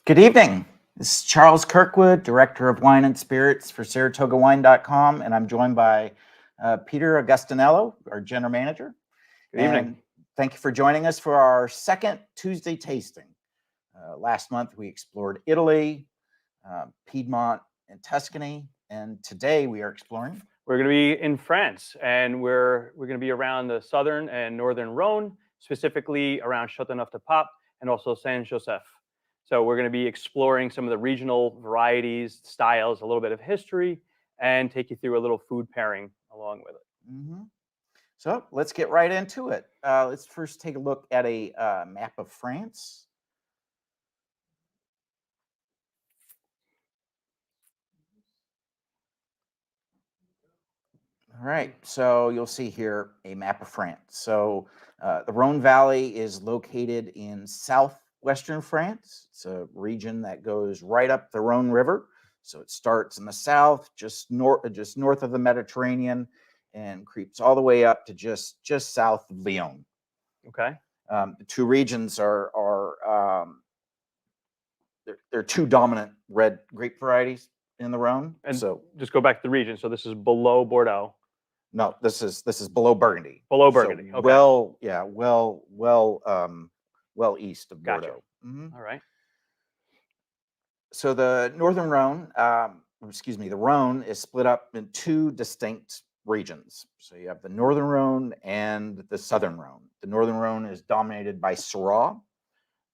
Good evening. This is Charles Kirkwood, Director of Wine and Spirits for SaratogaWine.com, and I'm joined by Peter Agustinello, our General Manager. Good evening. And thank you for joining us for our second Tuesday tasting. Last month we explored Italy, Piedmont, and Tuscany, and today we are exploring. We're going to be in France, and we're going to be around the southern and northern Rhone, specifically around Châteauneuf-du-Pape and also Saint-Joseph. So we're going to be exploring some of the regional varieties, styles, a little bit of history, and take you through a little food pairing along with it. Mm-hmm. So let's get right into it. Let's first take a look at a map of France. All right, so you'll see here a map of France. So the Rhone Valley is located in southwestern France. It's a region that goes right up the Rhone River. So it starts in the south, just north of the Mediterranean, and creeps all the way up to just south of Lyon. Okay. The two regions are there are two dominant red grape varieties in the Rhone. And so just go back to the region. So this is below Bordeaux. No, this is below Burgundy. Below Burgundy. So okay. Well east of Gotcha. Bordeaux. Mm-hmm. All right. So the northern Rhone, the Rhone is split up in two distinct regions. So you have the northern Rhone and the southern Rhone. The northern Rhone is dominated by Syrah,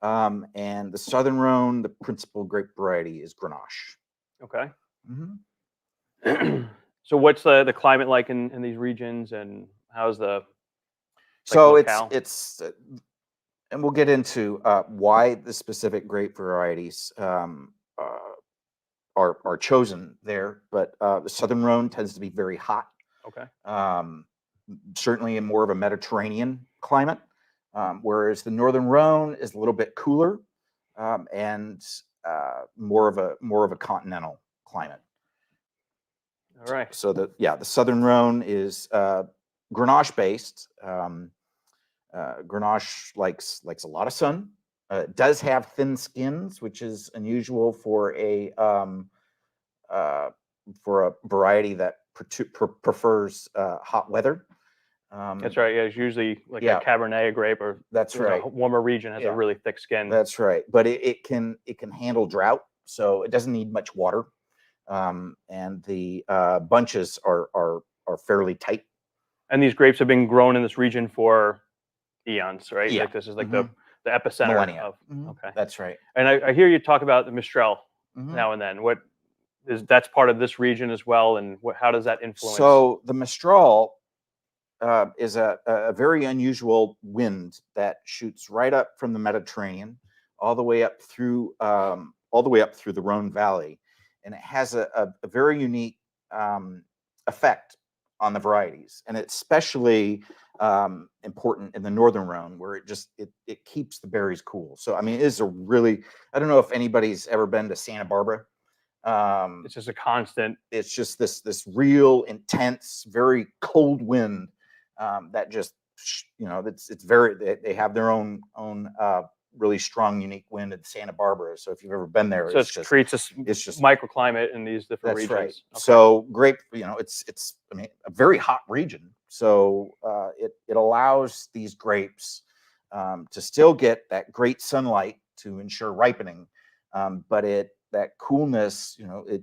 and the southern Rhone, the principal grape variety is Grenache. Okay. Mm-hmm. So what's the climate like in these regions, and how's the so locale? it's and we'll get into why the specific grape varieties are chosen there, but the southern Rhone tends to be very hot. Okay. Certainly in more of a Mediterranean climate, whereas the northern Rhone is a little bit cooler and more of a continental climate. All right. So the southern Rhone is Grenache based. Grenache likes a lot of sun. It does have thin skins, which is unusual for a variety that prefers hot weather. That's right. Yeah, it's usually like a Cabernet grape, or that's right. A warmer region has a really thick skin. That's right, but it can handle drought, so it doesn't need much water. And the bunches are fairly tight. And these grapes have been grown in this region for eons, right? Yeah. Like this is like the epicenter millennia. of. Okay, that's right. And I hear you talk about the Mistral now and then. What is that's part of this region as well, and how does that influence? So the Mistral is a very unusual wind that shoots right up from the Mediterranean, all the way up through the Rhone Valley. And it has a very unique effect on the varieties, and it's especially important in the northern Rhone, where it keeps the berries cool. So I mean, it is a really, I don't know if anybody's ever been to Santa Barbara. It's just a constant. It's just this real intense, very cold wind that just it's very. They have their own really strong, unique wind in Santa Barbara. So if you've ever been there, so it creates it's just microclimate in these different regions. Right. Okay. So grape, it's a very hot region. So it allows these grapes to still get that great sunlight to ensure ripening, but that coolness,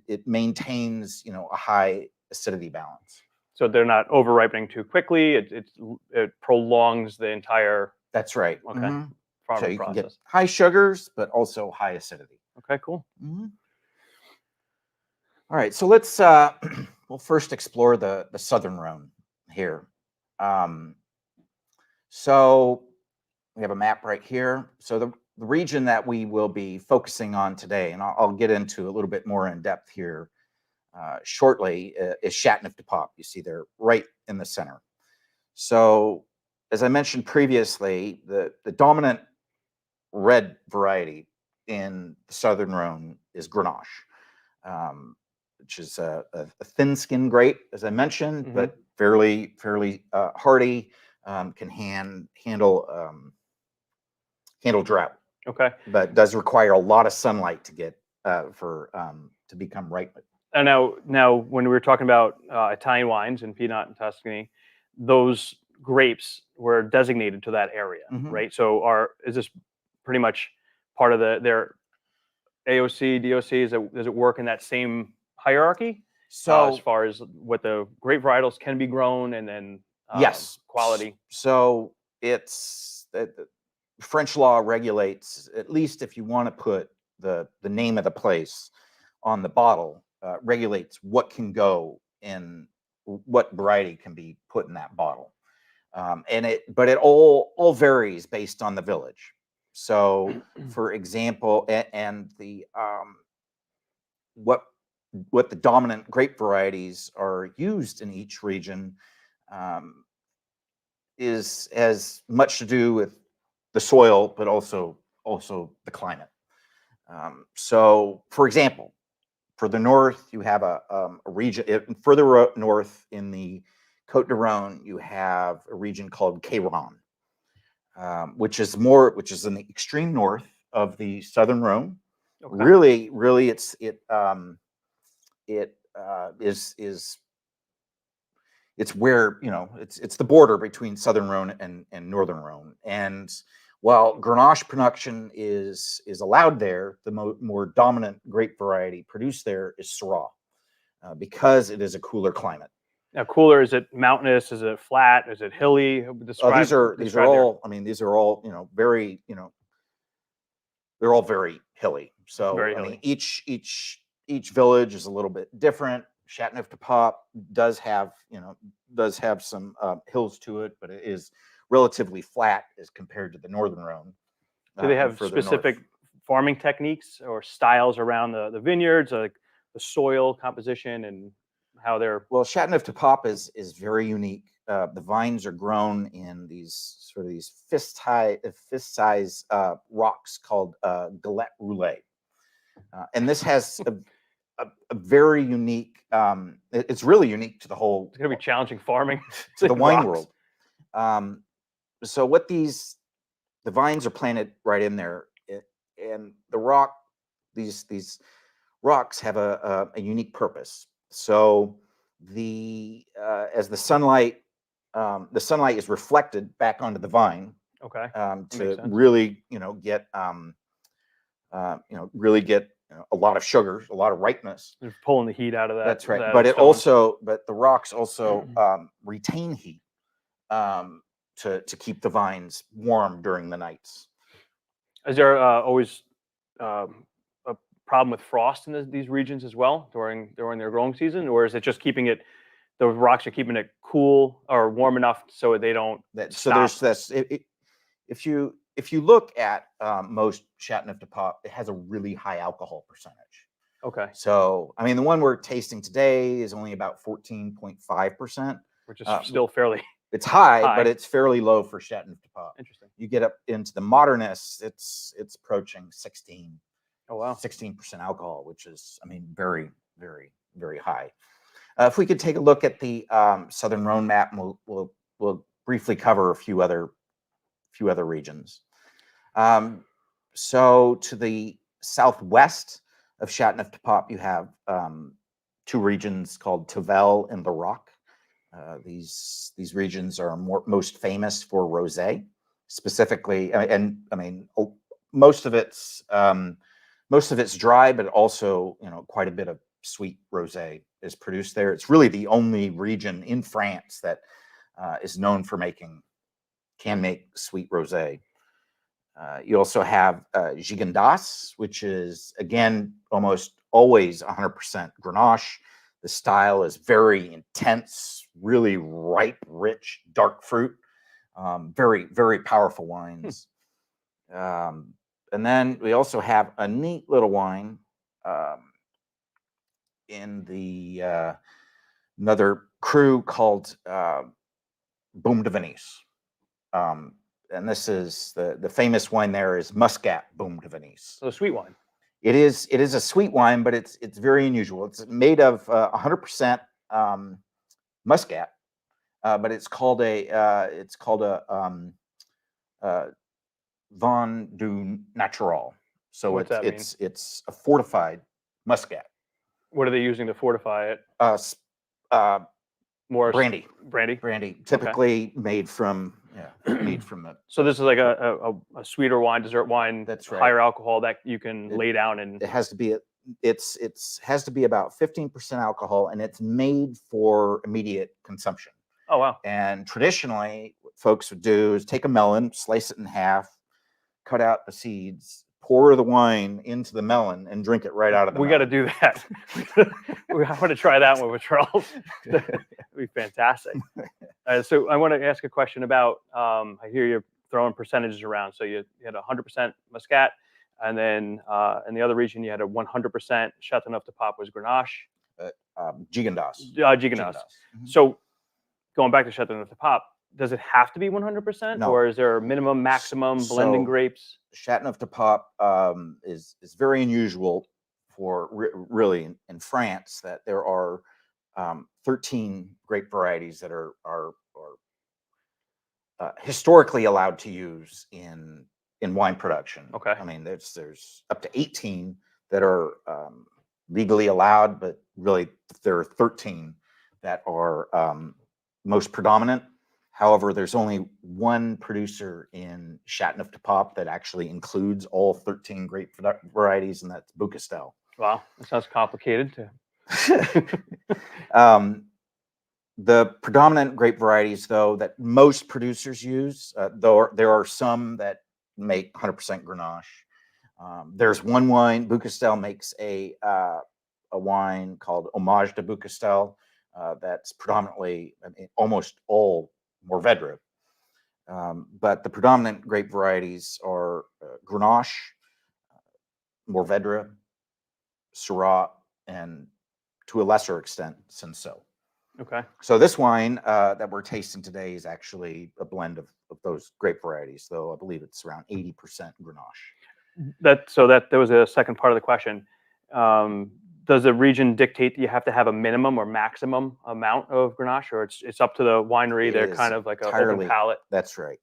it maintains a high acidity balance. So they're not over ripening too quickly. It prolongs the entire. That's right. Okay. Mm-hmm. So you process. can get high sugars, but also high acidity. Okay, cool. Mm-hmm. All right, so let's we'll first explore the southern Rhone here. So we have a map right here. So the region that we will be focusing on today, and I'll get into a little bit more in depth here shortly, is Châteauneuf-du-Pape. You see there right in the center. So as I mentioned previously, the dominant red variety in the southern Rhone is Grenache, which is a thin-skinned grape, as I mentioned, but fairly hardy, can handle drought. Okay. but does require a lot of sunlight to get to become ripe. And now, when we were talking about Italian wines and Piedmont and Tuscany, those grapes were designated to that area, Mhm. right? So, is this pretty much part of their AOC, DOC? Does it work in that same hierarchy as So far as what the grape varietals can be grown and then yes, quality? so it's French law regulates, at least if you want to put the name of the place on the bottle, regulates what can go in, what variety can be put in that bottle. But it all varies based on the village. So, for example, and the what what the dominant grape varieties are used in each region um, is has much to do with the soil, but also the climate. So, for example, for the north, you have a region further north in the Côte de Rhone. You have a region called Rhone, which is in the extreme north of the southern Rhone. Okay. Really, is it's where it's the border between southern Rhone and northern Rhone. And while Grenache production is allowed there, the more dominant grape variety produced there is Syrah, because it is a cooler climate. Now, cooler, is it mountainous? Is it flat? Is it hilly? These are Describe their. all, I mean, these are all, very, they're all very hilly. So Very I mean, hilly. each village is a little bit different. Chateauneuf-du-Pape does have some hills to it, but it is relatively flat as compared to the northern Rhone, Do they and have further north. specific farming techniques or styles around the vineyards, like the soil composition and how they're. Well, Chateauneuf-du-Pape is very unique. The vines are grown in these fist size rocks called galette roulette, and this has a very unique. It's really unique to the whole It's going to be challenging farming. to the wine Rocks. world. Um, so what the vines are planted right in there, and these rocks have a unique purpose. So as the sunlight is reflected back onto the vine, Okay. That makes to sense. really really get a lot of sugar, a lot of ripeness. They're pulling the heat out of That's right. the stones. But the rocks also retain heat, to keep the vines warm during the nights. Is there always um, a problem with frost in these regions as well during their growing season, or is it just keeping it? The rocks are keeping it cool or warm enough so they don't So stop. there's this. If you look at most Chateauneuf-du-Pape, it has a really high alcohol percentage. Okay, So I mean, the one we're tasting today is only about 14.5%. which is still fairly It's high, high. but it's fairly low for Chateauneuf-du-Pape. Interesting. You get up into the modernists, it's approaching 16. Oh wow. 16% alcohol, which is, I mean, very, very, very high. If we could take a look at the Southern Rhone map, and we'll briefly cover a few other regions. So to the southwest of Chateauneuf-du-Pape, you have two regions called Tavel and Larocque. These regions are most famous for rosé, specifically, and I mean, most of it's dry, but also quite a bit of sweet rosé is produced there. It's really the only region in France that is known for can make sweet rosé. You also have Gigondas, which is again almost always 100% Grenache. The style is very intense, really ripe, rich, dark fruit. Very, very powerful wines. And then we also have a neat little wine in the another cru called Boum de Venise. And this is the famous wine there is Muscat Boum de Venise. So sweet wine. It is a sweet wine, but it's very unusual. It's made of 100% Muscat, but it's called a Vin du Natural. So What's that mean? it's a fortified muscat. What are they using to fortify it? S- uh, More brandy, brandy. typically made from made from the. So this is like a sweeter wine, dessert wine, That's right. higher alcohol that you can lay down and. It has to be has to be about 15% alcohol, and it's made for immediate consumption. Oh wow. And traditionally, what folks would do is take a melon, slice it in half, cut out the seeds, pour the wine into the melon, and drink it right out of the We melon. got to do that. I want to try that one with Charles. That'd be fantastic. So I want to ask a question about. I hear you throwing percentages around. So you had 100% Muscat, and then in the other region you had a 100% Chateau Neuf de Pop was Grenache. Gigondas. Gigondas. So going back to Chateau Neuf de Pop, does it have to be 100%, No. or is there a minimum, maximum blending grapes? Chateau Neuf de Pop is very unusual for really in France, that there are 13 grape varieties that are historically allowed to use in wine production. Okay. I mean, there's up to 18 that are legally allowed, but really there are 13 that are most predominant. However, there's only one producer in Chateau Neuf de Pop that actually includes all 13 grape varieties, and that's Beaucastel. Wow, that sounds complicated. The predominant grape varieties, though, that most producers use, though there are some that make 100% Grenache. There's one wine, Beaucastel makes a wine called Hommage de Beaucastel that's predominantly, I mean, almost all Mourvedre. But the predominant grape varieties are Grenache, Mourvedre, Syrah, and to a lesser extent, Cinsault. Okay. So this wine that we're tasting today is actually a blend of those grape varieties, though I believe it's around 80% Grenache. That was a second part of the question. Does the region dictate that you have to have a minimum or maximum amount of Grenache, or it's up to the winery? They're kind of like an open palate. That's right.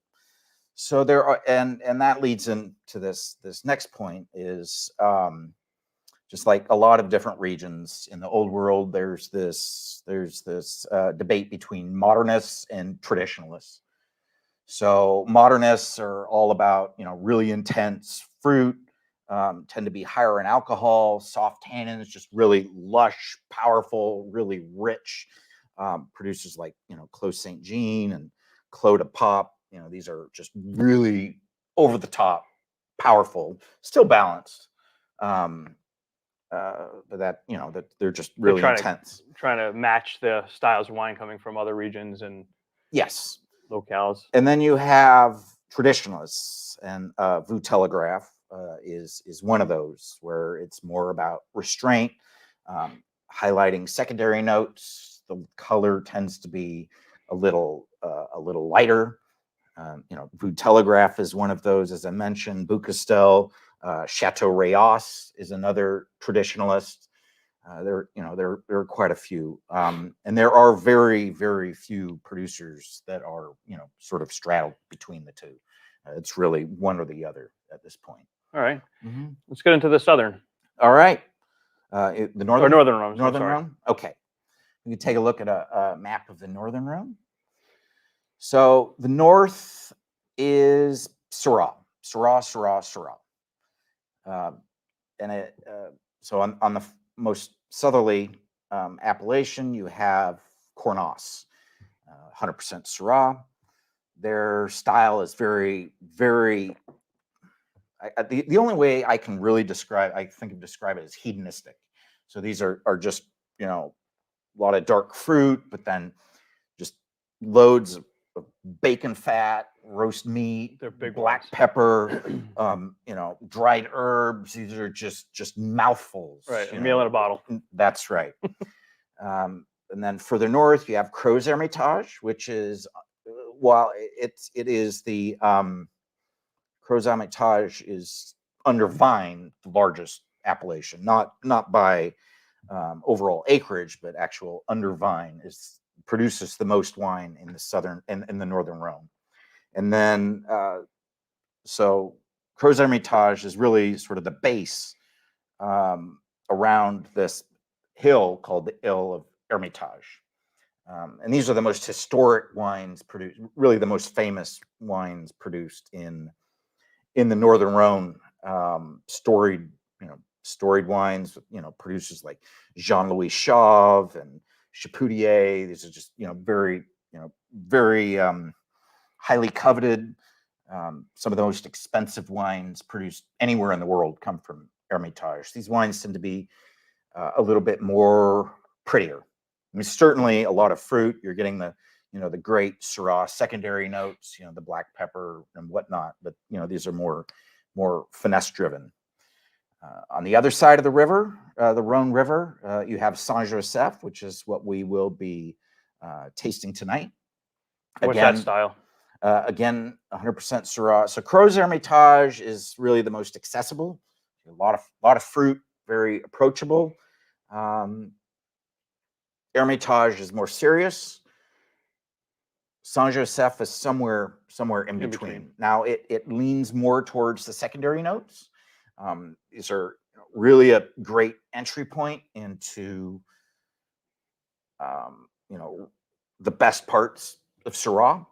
So there are, and that leads into this next point is just like a lot of different regions in the old world, there's this debate between modernists and traditionalists. So modernists are all about, really intense fruit, tend to be higher in alcohol, soft tannins, just really lush, powerful, really rich. Producers like, Clos Saint Jean and Clos de Pop, these are just really over the top, powerful, still balanced. But that they're just really intense. Trying to match the styles of wine coming from other regions and yes, locales. And then you have traditionalists, and Vue Telegraph is one of those where it's more about restraint, highlighting secondary notes. The color tends to be a little lighter. Vue Telegraph is one of those, as I mentioned. Beaucastel. Chateau Rayas is another traditionalist. There are quite a few, and there are very, very few producers that are, sort of straddled between the two. It's really one or the other at this point. All right. Let's get into the southern. All right. The northern Rhone. Northern Rhone. Okay. We can take a look at a map of the Northern Rhone. So the north is Syrah. So on the most southerly appellation, you have Cornas, 100% Syrah. Their style is very, very. The only way I can really describe it as hedonistic. So these are just a lot of dark fruit, but then just loads of bacon fat, roast meat, they're big black pepper, dried herbs. These are just mouthfuls. Right, a meal in a bottle. That's right. And then further north, you have Crozes Hermitage, which is, it is the Crozes Hermitage is under vine the largest appellation, not by overall acreage, but actual under vine produces the most wine in the southern in the Northern Rhone. And then So Crozes Hermitage is really sort of the base around this hill called the Hill of Hermitage. And these are the most historic wines produced, really the most famous wines produced in the Northern Rhone. Storied, storied wines, producers like Jean-Louis Chauve and Chapoutier. These are just, very, very highly coveted. Some of the most expensive wines produced anywhere in the world come from Hermitage. These wines tend to be a little bit more prettier. I mean, certainly a lot of fruit. You're getting the, the great Syrah secondary notes, the black pepper and whatnot. But these are more finesse driven. On the other side of the river, the Rhone River, you have Saint Joseph, which is what we will be tasting tonight. What's that style? Again, 100% Syrah. So Crozes Hermitage is really the most accessible. A lot of fruit, very approachable. Hermitage is more serious. Saint Joseph is somewhere in between. Now it leans more towards the secondary notes. These are really a great entry point into the best parts of Syrah.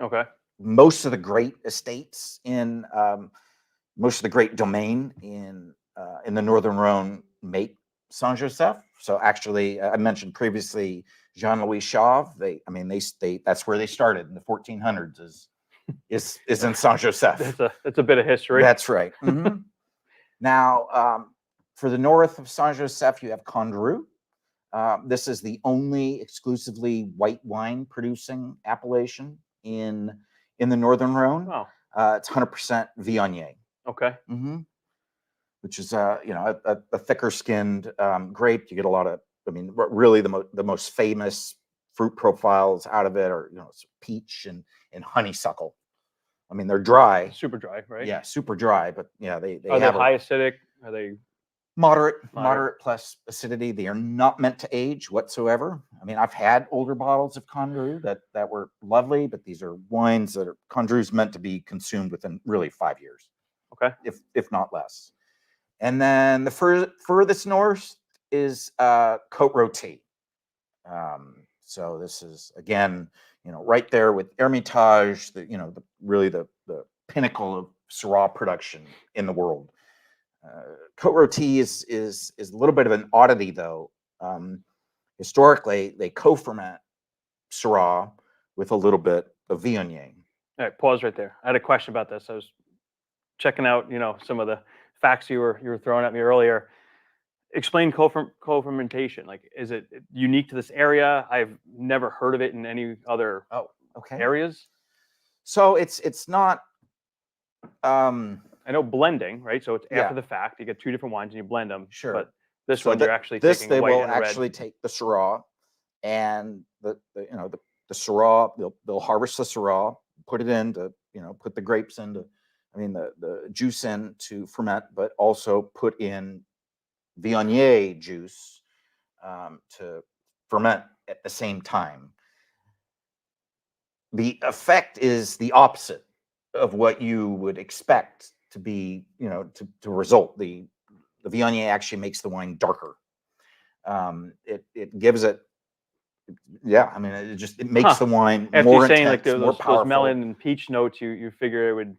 Okay. Most of the great estates in most of the great Domaine in the Northern Rhone make Saint Joseph. So actually, I mentioned previously Jean-Louis Chauve. They that's where they started in the 1400s. Is in Saint Joseph. That's a bit of history. That's right. Mm-hmm. Now, for the north of Saint Joseph, you have Condrieu. This is the only exclusively white wine producing appellation in the Northern Rhone. Wow. It's 100% Viognier. Okay. Mm-hmm. Which is a thicker skinned grape. You get a lot of, really the most famous fruit profiles out of it are peach and honeysuckle. I mean, they're dry, super dry, right? Yeah, super dry, but yeah, they are they high acidic? Are they moderate plus acidity? They are not meant to age whatsoever. I mean, I've had older bottles of Condrieu that were lovely, but these are wines that are Condrieu's meant to be consumed within really 5 years. Okay, if not less. And then the furthest north is Côte Rôtie. So this is again, right there with Hermitage, really the pinnacle of Syrah production in the world. Côte Rôtie is a little bit of an oddity, though. Historically, they co-ferment Syrah with a little bit of Viognier. All right, pause right there. I had a question about this. I was checking out, some of the facts you were throwing at me earlier. Explain co-fermentation. Like, is it unique to this area? I've never heard of it in any other areas. So it's not. I know blending, right? So it's after the fact. You get two different wines and you blend them. Sure. But this one, you're actually taking they white will and actually red. take the Syrah and the Syrah. They'll harvest the Syrah, put it in to put the grapes into. The juice in to ferment, but also put in Viognier juice to ferment at the same time. The effect is the opposite of what you would expect to be, to result. The Viognier actually makes the wine darker. It gives it, it makes the wine after more you're saying intense, like more powerful. those melon and peach notes, you figure it would.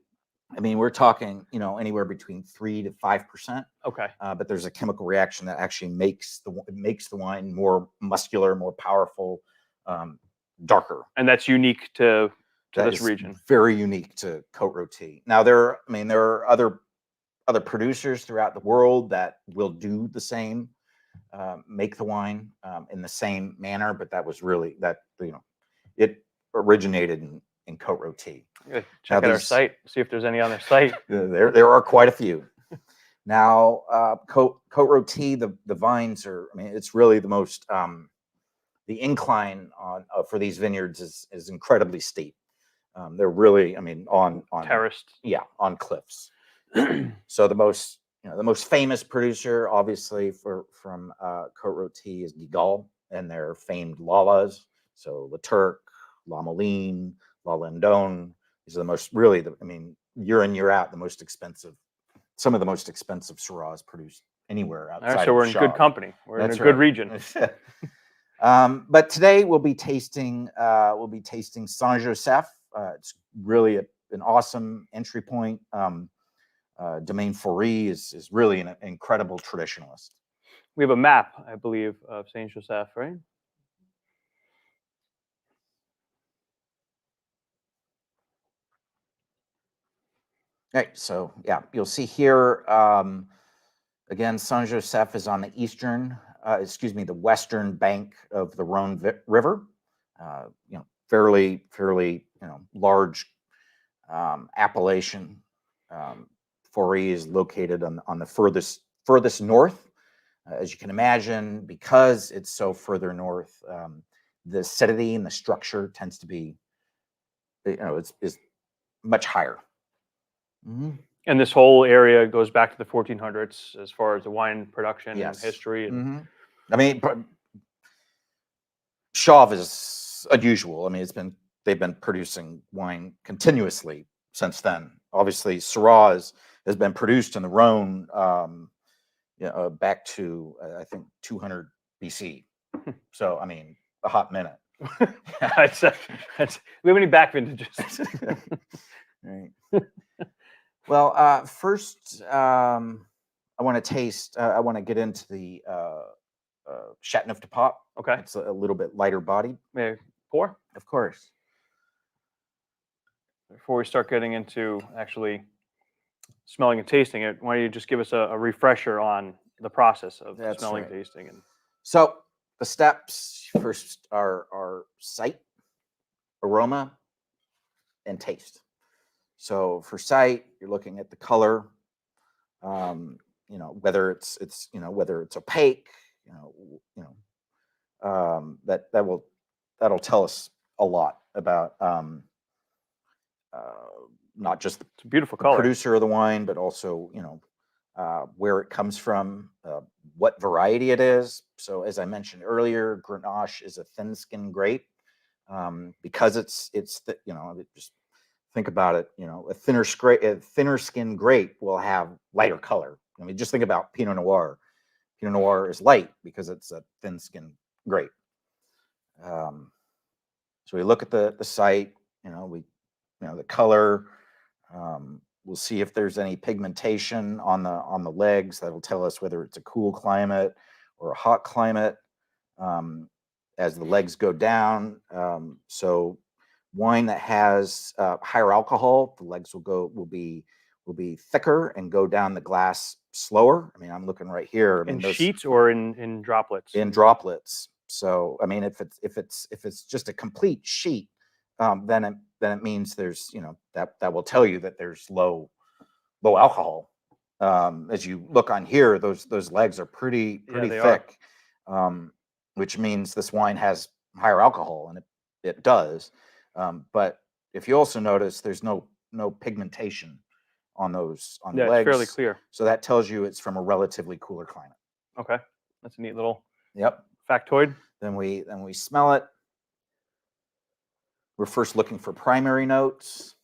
We're talking, anywhere between 3 to 5%. Okay. But there's a chemical reaction that actually makes the wine more muscular, more powerful, darker. And that's unique to this region. Very unique to Côte Rôtie. Now there are other producers throughout the world that will do the same, make the wine in the same manner, but that was really it originated in Côte Rôtie. Check out our site, see if there's any on their site. There are quite a few. Now, Côte Rôtie, the vines are. It's really the most. The incline for these vineyards is incredibly steep. They're really, on terraced. Yeah, on cliffs. So the most famous producer, obviously, from Côte Rôtie is Guigal and their famed Lalas. So La Turque, La Moline, La Landonne. These are the most year in, year out, the most expensive, some of the most expensive Syrahs produced anywhere All outside right, so we're of in Chauve. good company. We're in a That's good right. region. But today we'll be tasting Saint Joseph. It's really an awesome entry point. Domaine Faury is really an incredible traditionalist. We have a map, I believe, of Saint Joseph, right? Okay, so yeah, you'll see here, again, Saint Joseph is on the the western bank of the Rhone River. Fairly, large appellation. Faury is located on the furthest north. As you can imagine, because it's so further north, the acidity and the structure tends to be, is much higher. And this whole area goes back to the 1400s as far as the wine production Yes. and history. And I mean, Chauve is unusual. I mean, they've been producing wine continuously since then. Obviously, Syrah has been produced in the Rhone back to I think 200 BC. So I mean, a hot minute. we have any back vintages? Right. Well, first, I want to get into the Chateauneuf de Pop. Okay. It's a little bit lighter bodied. May I pour? Of course. Before we start getting into actually smelling and tasting it, why don't you just give us a refresher on the process of That's smelling, right. tasting, and So the steps first are sight, aroma, and taste. So for sight, you're looking at the color, whether it's opaque, that'll tell us a lot about not just it's a beautiful the color. producer of the wine, but also where it comes from, what variety it is. So as I mentioned earlier, Grenache is a thin-skinned grape because it's just think about it. A thinner skinned grape will have lighter color. I mean, just think about Pinot Noir. Pinot Noir is light because it's a thin-skinned grape. So we look at the site. The color. We'll see if there's any pigmentation on the legs. That'll tell us whether it's a cool climate or a hot climate. As the legs go down, so wine that has higher alcohol, the legs will be thicker and go down the glass slower. I mean, I'm looking right here. I mean, in sheets or in droplets? In droplets. So, I mean, if it's just a complete sheet, then it means there's that will tell you that there's low alcohol. As you look on here, those legs are pretty thick, which means this wine has higher alcohol, and it does. But if you also notice, there's no pigmentation on the legs. It's fairly clear. So that tells you it's from a relatively cooler climate. Okay, that's a neat little factoid. Then we smell it. We're first looking for primary notes,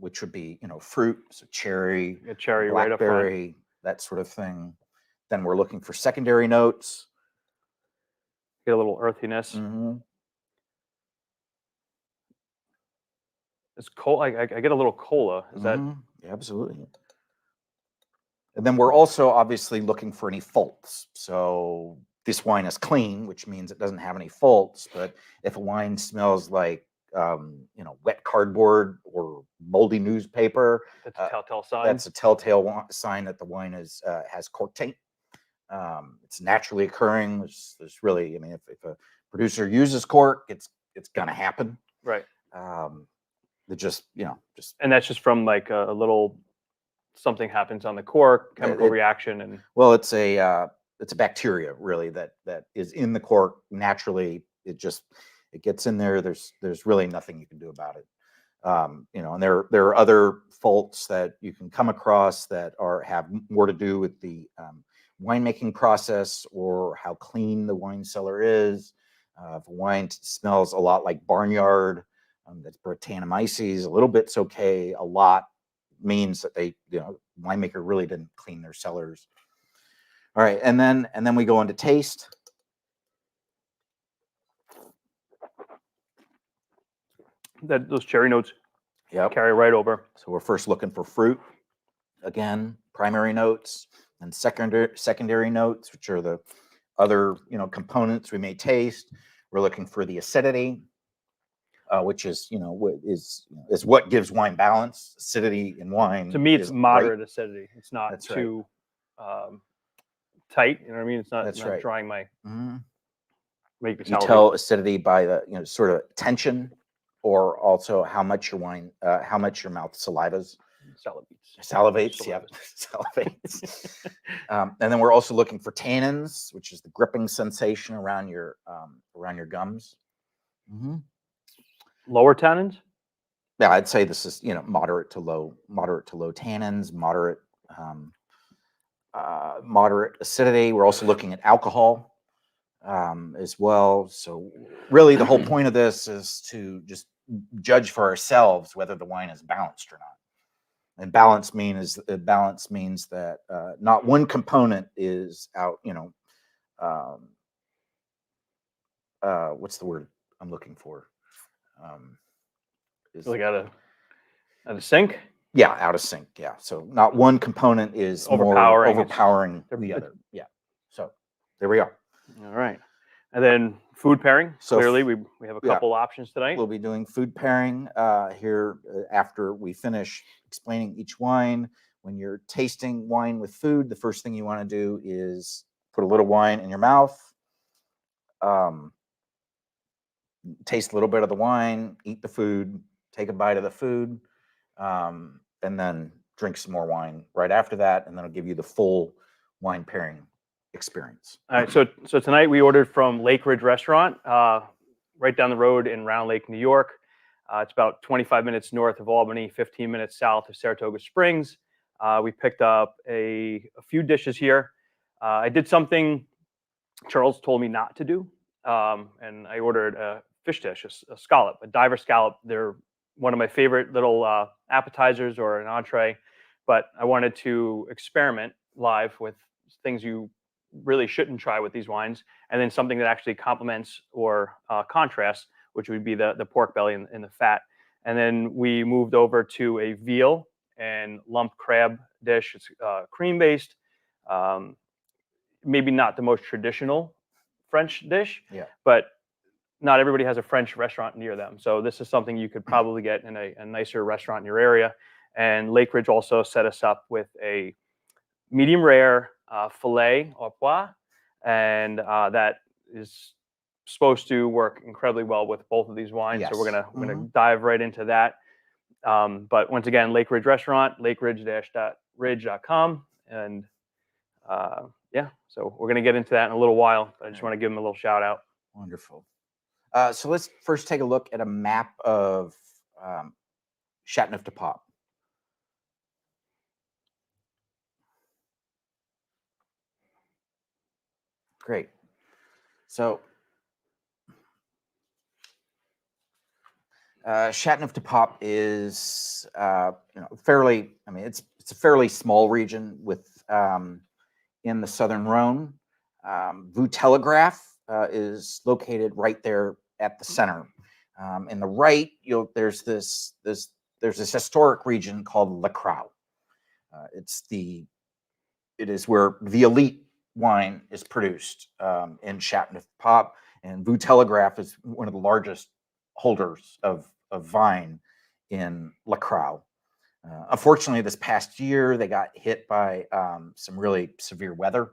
which would be fruit, so cherry, blackberry, right up front, that sort of thing. Then we're looking for secondary notes. Get a little earthiness. It's cold. I get a little cola. Is that? Yeah, absolutely. And then we're also obviously looking for any faults. So this wine is clean, which means it doesn't have any faults. But if a wine smells like wet cardboard or moldy newspaper, that's a telltale sign. That's a telltale sign that the wine has cork taint. It's naturally occurring. There's really, I mean, if a producer uses cork, it's gonna happen. Right. And that's just from like a little something happens on the cork, chemical reaction, and it's a bacteria really that is in the cork naturally. It gets in there. There's really nothing you can do about it. And there are other faults that you can come across that have more to do with the winemaking process or how clean the wine cellar is. If a wine smells a lot like barnyard, that's Brettanomyces. A little bit's okay. A lot means that they, winemaker really didn't clean their cellars. All right, and then we go into taste. Those cherry notes Yep. carry right over. So we're first looking for fruit. Again, primary notes and secondary notes, which are the other components we may taste. We're looking for the acidity, which is is what gives wine balance. Acidity in wine. To me, it's is moderate great. acidity. It's not That's too tight. You know what I mean? It's not, That's not right. drawing my make me You salivate. tell acidity by the sort of tension, or also how much your wine, how much your mouth salivas. Salivates, yeah, salivates. And then we're also looking for tannins, which is the gripping sensation around your gums. Lower tannins. Yeah, I'd say this is moderate to low tannins, moderate acidity. We're also looking at alcohol as well. So really, the whole point of this is to just judge for ourselves whether the wine is balanced or not. And balance means that not one component is out. What's the word I'm looking for? Is like out of sync. Yeah, out of sync. Yeah, so not one component is Overpowering. more overpowering the other. Yeah. So there we are. All right, and then food pairing. So Clearly, we have a couple options tonight. We'll be doing food pairing here after we finish explaining each wine. When you're tasting wine with food, the first thing you want to do is put a little wine in your mouth, taste a little bit of the wine, eat the food, take a bite of the food, and then drink some more wine right after that, and then it'll give you the full wine pairing experience. All right, so tonight we ordered from Lake Ridge Restaurant, right down the road in Round Lake, New York. It's about 25 minutes north of Albany, 15 minutes south of Saratoga Springs. We picked up a few dishes here. I did something Charles told me not to do, and I ordered a fish dish, a scallop, a diver scallop. They're one of my favorite little appetizers or an entree, but I wanted to experiment live with things you really shouldn't try with these wines, and then something that actually complements or contrasts, which would be the pork belly and the fat. And then we moved over to a veal and lump crab dish. It's cream based. Maybe not the most traditional French dish, but not everybody has a French restaurant near them. So this is something you could probably get in a nicer restaurant in your area. And Lake Ridge also set us up with a medium rare filet au pois, and that is supposed to work incredibly well with both of these wines. Yes. So we're gonna dive right into that. But once again, Lake Ridge Restaurant, lakeridge-ridge.com, and yeah, so we're gonna get into that in a little while. But I just want to give them a little shout out. Wonderful. So let's first take a look at a map of Châteauneuf-du-Pape. Great. So Châteauneuf-du-Pape is fairly. I mean, it's a fairly small region with in the southern Rhone. Vue-Telegraphe is located right there at the center. In the right, there's this historic region called Le Crau. It is where the elite wine is produced in Châteauneuf-du-Pape, and Vue-Telegraphe is one of the largest holders of vine in Le Crau. Unfortunately, this past year they got hit by some really severe weather,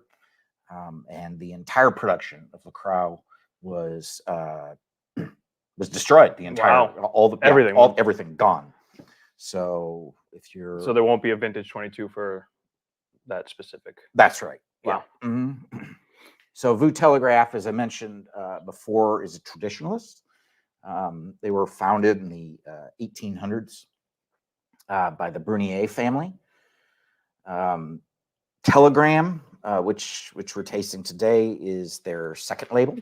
and the entire production of Le Crau was destroyed. The entire everything gone. So so there won't be a vintage 22 for that specific. That's right. Wow. Yeah. So Vue-Telegraphe, as I mentioned before, is a traditionalist. They were founded in the 1800s by the Brunier family. Telegram, which we're tasting today, is their second label.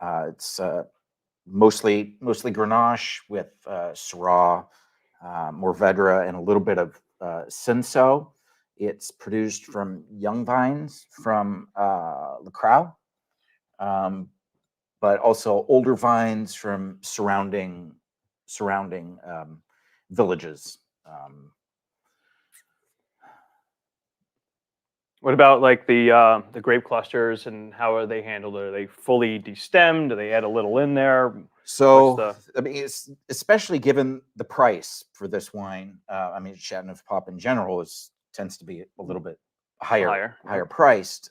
It's mostly Grenache with Syrah Mourvedre, and a little bit of Cinsault. It's produced from young vines from Le Crau, but also older vines from surrounding villages. What about like the grape clusters and how are they handled? Are they fully destemmed? Do they add a little in there? So, I mean, it's especially given the price for this wine. I mean, Chateauneuf Pop in general tends to be a little bit higher priced.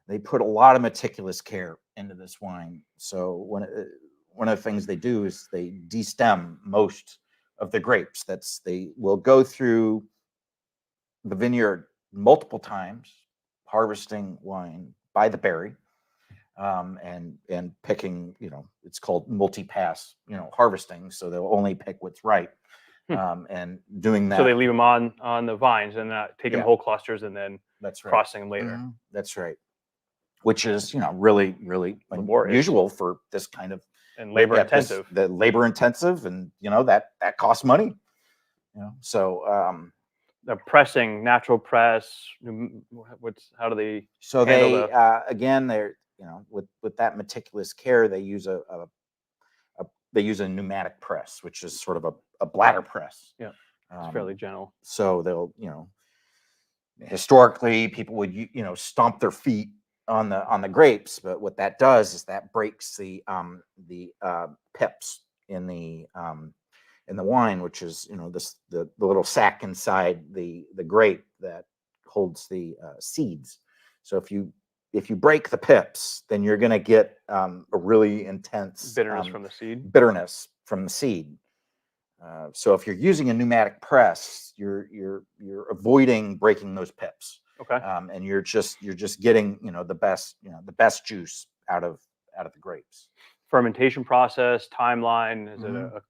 They put a lot of meticulous care into this wine. So one of the things they do is they destem most of the grapes. They will go through the vineyard multiple times, harvesting wine by the berry. And picking, it's called multi-pass, harvesting. So they'll only pick what's right, and doing that. So they leave them on the vines and not taking whole clusters and then crossing them later. Mm-hmm. That's right. Which is, really, really unusual for this kind of and labor intensive. The labor intensive, and that costs money. So the pressing, natural press. How do they? So they again, they're with that meticulous care, they use a pneumatic press, which is sort of a bladder press. Yeah, it's fairly gentle. So they'll historically people would stomp their feet on the grapes, but what that does is that breaks the pips in the wine, which is the little sac inside the grape that holds the seeds. So if you break the pips, then you're going to get a really intense bitterness from the seed. So if you're using a pneumatic press, you're avoiding breaking those pips. Okay. And you're just getting the best juice out of the grapes. Fermentation process, timeline. Is it a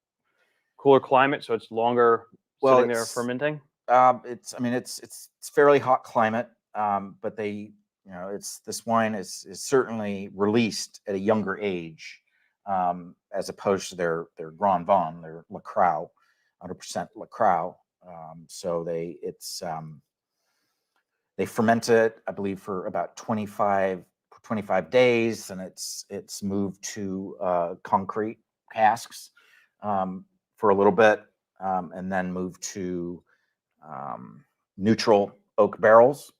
cooler climate, so it's longer sitting there fermenting? It's fairly hot climate, but this wine is certainly released at a younger age, as opposed to their Grand Vin, their Le Crau, 100% Le Crau. So they ferment it, I believe, for about 25 days, and it's moved to concrete casks for a little bit, and then moved to neutral oak barrels,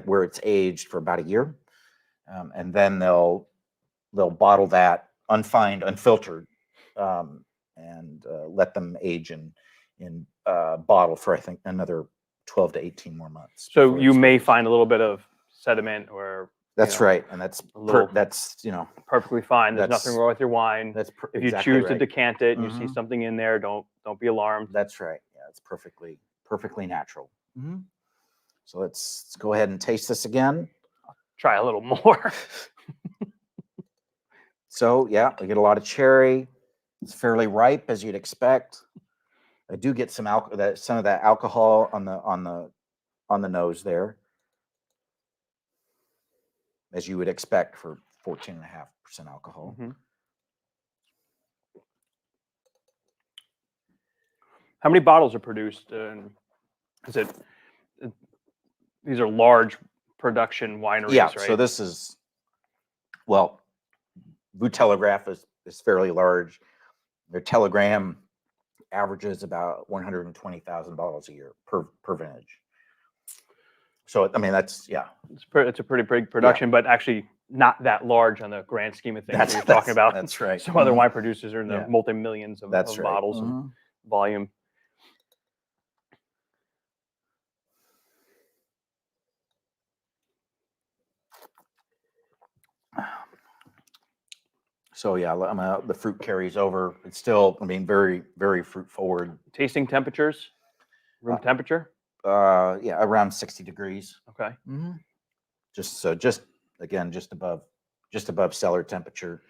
where it's aged for about a year, and then they'll bottle that unfined, unfiltered, and let them age in bottle for, I think, another 12 to 18 more months. So you may find a little bit of sediment or. That's right, and that's perfectly fine. There's nothing wrong with your wine. If you choose to decant it and you see something in there, don't be alarmed. That's right. Yeah, it's perfectly natural. So let's go ahead and taste this again. I'll try a little more. So yeah, I get a lot of cherry. It's fairly ripe, as you'd expect. I do get some of that alcohol on the nose there, as you would expect for 14.5% alcohol. How many bottles are produced? These are large production wineries, right? So this is, Telegraph is fairly large. Their Telegram averages about 120,000 bottles a year per vintage. So that's it's a pretty big production, but actually not that large on the grand scheme of things that you're talking about. That's right. Some other wine producers are in the multi-millions of bottles of volume. So the fruit carries over. It's still, very, very fruit forward. Tasting temperatures, room temperature. Around 60 degrees. Okay. Just above cellar temperature.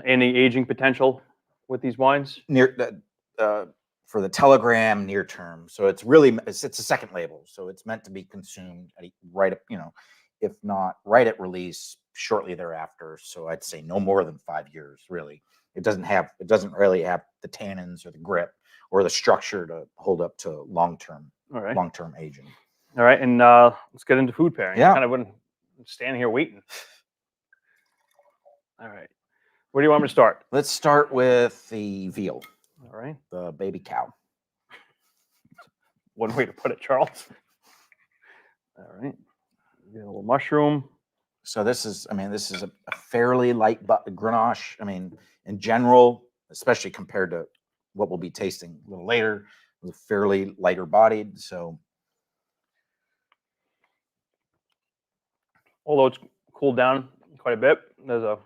Any aging potential with these wines? For the Telegram, near term. So it's a second label. So it's meant to be consumed right, if not right at release, shortly thereafter. So I'd say no more than 5 years, really. it doesn't really have the tannins or the grip or the structure to hold up to long-term aging. All right, and let's get into food pairing. Yeah. Kind of been standing here waiting. All right, where do you want me to start? Let's start with the veal. All right, the baby cow. one way to put it, Charles. All right, get a little mushroom. So this is a fairly light Grenache. I mean, in general, especially compared to what we'll be tasting a little later, it's fairly lighter bodied. So, Although it's cooled down quite a bit, there's a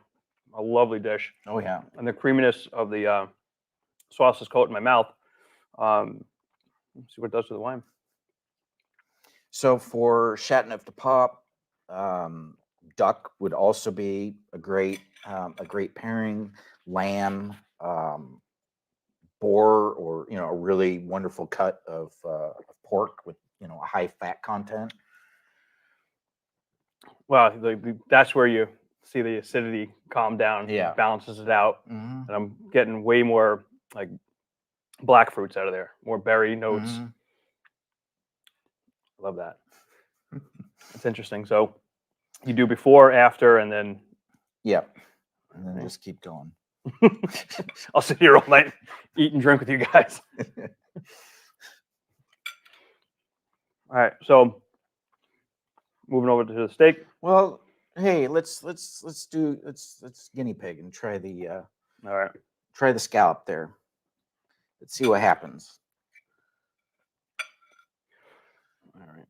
lovely dish. oh yeah, And the creaminess of the sauce is coating my mouth. Let's see what it does to the wine. So for Chateauneuf de Pape, duck would also be a great pairing. Lamb, boar, or a really wonderful cut of pork with a high fat content. Well, that's where you see the acidity calm down. Yeah. It balances it out, Mm-hmm. and I'm getting way more like black fruits out of there, more berry notes. Mm-hmm. Love that. It's interesting. So you do before, after, and then Yep. And then just keep going. I'll sit here all night, eat and drink with you guys. All right, so moving over to the steak. Well, hey, let's guinea pig and try All right, the scallop there. Let's see what happens. all right.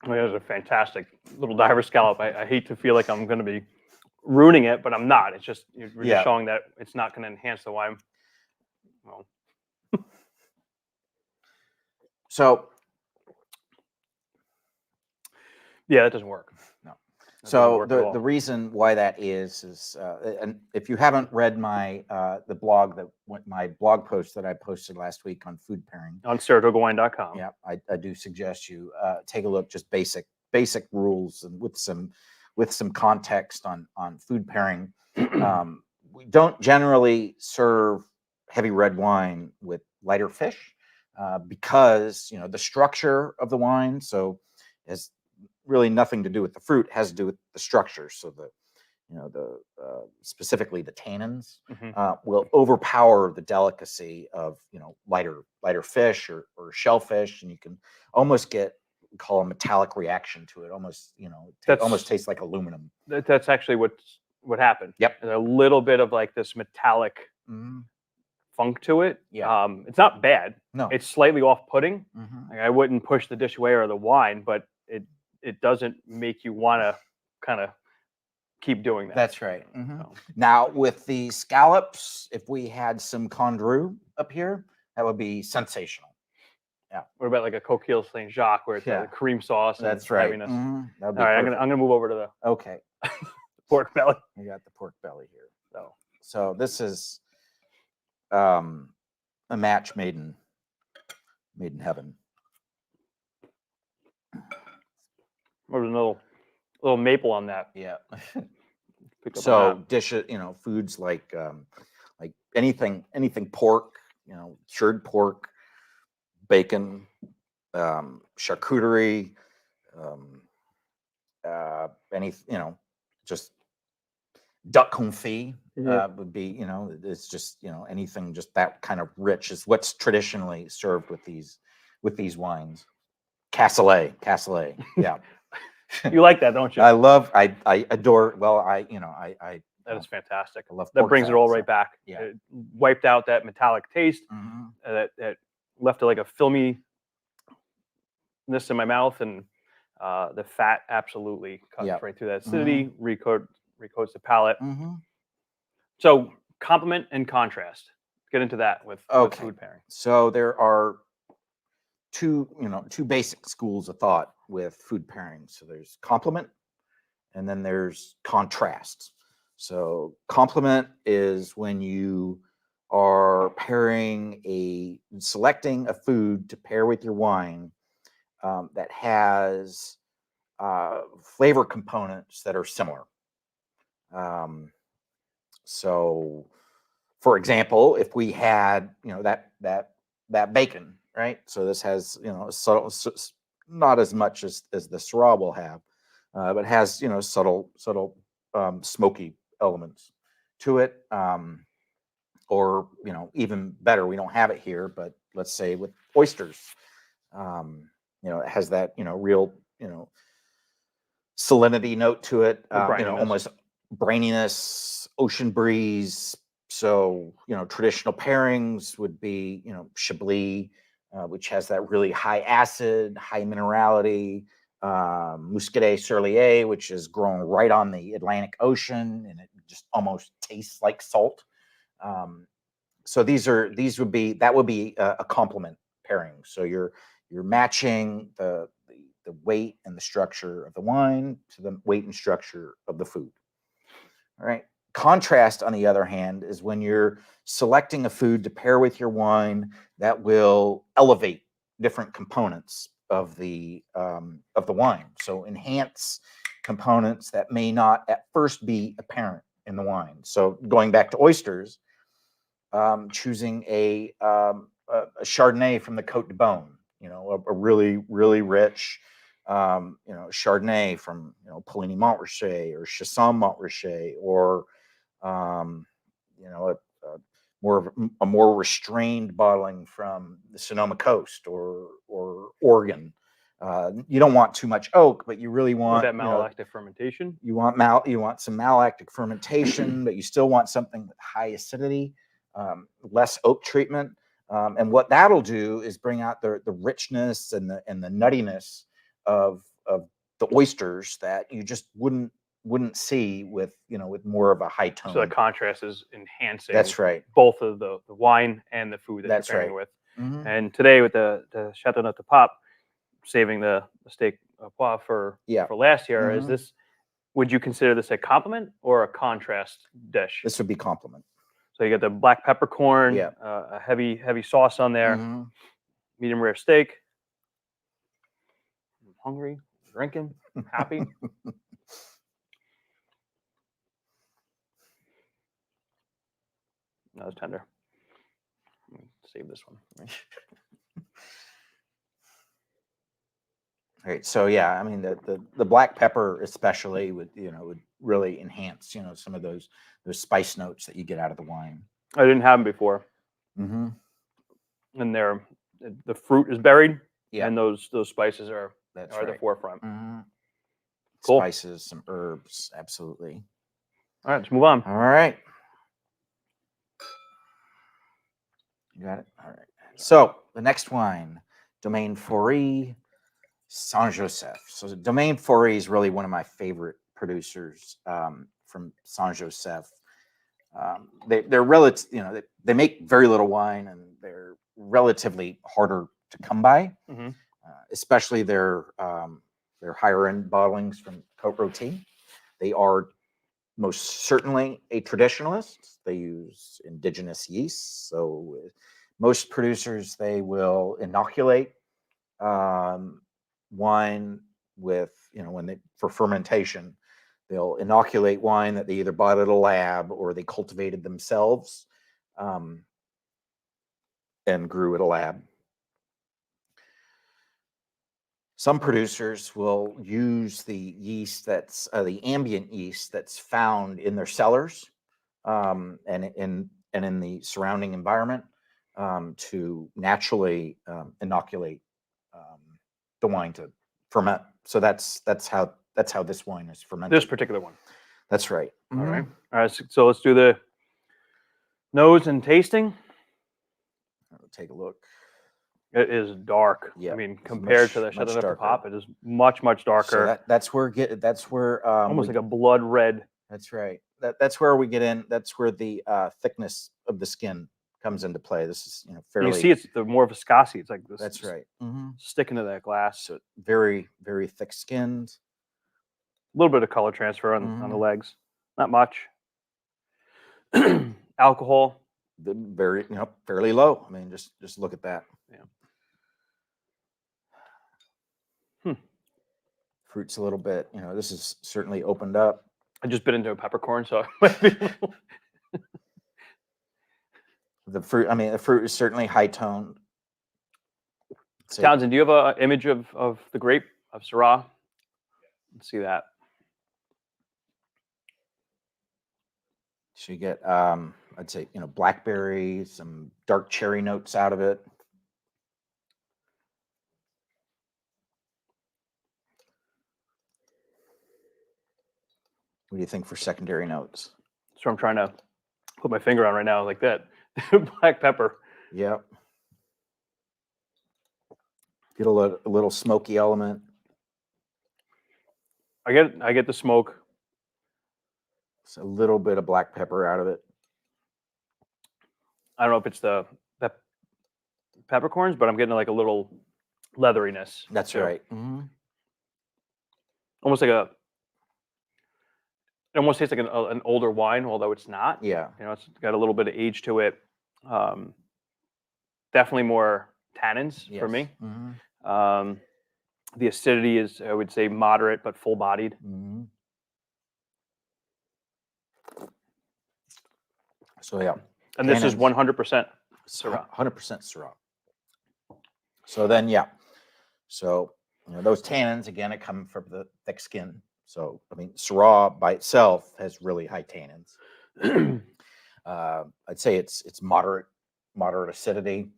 I mean, it was a fantastic little diver scallop. I hate to feel like I'm going to be ruining it, but I'm not. It's just we're just showing that it's not going to enhance the wine. Well, So yeah, that doesn't work. No. That doesn't So work at all. the reason why that is and if you haven't read my my blog post that I posted last week on food pairing, on SaratogaWine.com. yeah, I do suggest you take a look, just basic rules and with some context on food pairing. We don't generally serve heavy red wine with lighter fish because the structure of the wine. So has really nothing to do with the fruit, has to do with the structure. So the specifically the tannins will overpower the delicacy of lighter fish or shellfish, and you can almost call a metallic reaction to it. Almost almost tastes like aluminum. That's actually what happened. Yep. There's a little bit of like this metallic funk to it. Yeah. It's not bad. No. It's slightly off-putting. Mm-hmm. Like, I wouldn't push the dish away or the wine, but it doesn't make you want to kind of keep doing that. That's right. Mm-hmm. So. Now with the scallops, if we had some Condru up here, that would be sensational. Yeah. What about like a Coquille Saint Jacques, where it's the cream sauce? And that's right. Heaviness? Mm-hmm. All right, I'm gonna move over to the okay pork belly. We got the pork belly here. So this is a match made in heaven. there's another little maple on that. Yeah. So dishes, foods like anything pork, cured pork, bacon, charcuterie, just duck confit would be, it's just, anything just that kind of rich is what's traditionally served with these wines. Cassoulet, yeah. You like that, don't you? I adore. Well, that is fantastic. I love that brings it all right back. Yeah. It wiped out that metallic taste. That left it like a filminess in my mouth, and the fat absolutely cuts right through that acidity. Recoats the palate. So complement and contrast. Get into that with food pairing. So there are two basic schools of thought with food pairing. So there's complement, and then there's contrast. So complement is when you are selecting a food to pair with your wine that has flavor components that are similar. So, for example, if we had, that bacon, right? So this has, subtle, not as much as the Syrah will have, but has, subtle, smoky elements to it. Or, even better, we don't have it here, but let's say with oysters, it has that, real, salinity note to it, almost braininess, ocean breeze. So, traditional pairings would be, Chablis, which has that really high acid, high minerality, Muscadet Surlier, which is grown right on the Atlantic Ocean, and it just almost tastes like salt. So that would be a complement pairing. So you're matching the weight and the structure of the wine to the weight and structure of the food. All right. Contrast, on the other hand, is when you're selecting a food to pair with your wine that will elevate different components of the wine. So enhance components that may not at first be apparent in the wine. So going back to oysters, choosing a Chardonnay from the Côte de Beaune, a really, really rich, Chardonnay from, Puligny Montrachet or Chassagne Montrachet, or, a more restrained bottling from the Sonoma Coast or Oregon. You don't want too much oak, but you really want that malolactic fermentation. You want some malolactic fermentation, but you still want something with high acidity, less oak treatment. And what that'll do is bring out the richness and the nuttiness of the oysters that you just wouldn't see with more of a high tone. So the contrast is enhancing. That's right. Both of the wine and the food that That's you're pairing right. with. And today with the Chateauneuf de Pape, saving the steak pois for last year, would you consider this a complement or a contrast dish? This would be complement. So you got the black peppercorn, a heavy sauce on there, medium rare steak. I'm hungry, drinking, happy. That was tender. Let me save this one. All right. So I mean the black pepper especially would really enhance some of those spice notes that you get out of the wine. I didn't have them before. Mm-hmm. And the fruit is buried, Yeah. and those spices are right. the forefront. Mm-hmm. Cool. Spices, some herbs, absolutely. All right, let's move on. All right. You got it? All right. So the next wine, Domaine Faury, Saint-Joseph. So Domaine Faury is really one of my favorite producers from Saint-Joseph. They're relative, they make very little wine, and they're relatively harder to come by, especially their higher end bottlings from Côte Rôtie. They are most certainly a traditionalist. They use indigenous yeast. So most producers, they will inoculate wine with, for fermentation, they'll inoculate wine that they either bought at a lab or they cultivated themselves and grew at a lab. Some producers will use the yeast that's the ambient yeast that's found in their cellars and in the surrounding environment to naturally inoculate the wine to ferment. So that's how this wine is fermented. This particular one. That's right. All right. So let's do the nose and tasting. I'll take a look. It is dark. Yeah, I mean, compared to the Chateauneuf de Pape, it is much darker. So that's where almost like a blood red. That's right. That's where we get in. That's where the thickness of the skin comes into play. This is fairly. You see, it's the more viscosity. It's like this. That's right. Sticking to that glass. So very thick skinned. A little bit of color transfer on the legs. Not much. Alcohol very, fairly low. I mean, just look at that. Yeah. Hmm. Fruit's a little bit, this is certainly opened up. I just bit into a peppercorn, so it might be a little- The fruit is certainly high toned. Townsend, do you have an image of the grape of Syrah? Let's see that. So you get, I'd say, blackberry, some dark cherry notes out of it. What do you think for secondary notes? So I'm trying to put my finger on right now, like that. Black pepper. Yep. Get a little smoky element. I get the smoke. It's a little bit of black pepper out of it. I don't know if it's the peppercorns, but I'm getting like a little leatheriness. That's too. right. Almost like it almost tastes like an older wine, although it's not. Yeah. It's got a little bit of age to it. Definitely more tannins for me. The acidity is, I would say, moderate but full-bodied. So yeah. And this is 100% Syrah. 100% Syrah. So then, yeah. So those tannins, again, it come from the thick skin. So I mean, Syrah by itself has really high tannins. I'd say it's moderate acidity.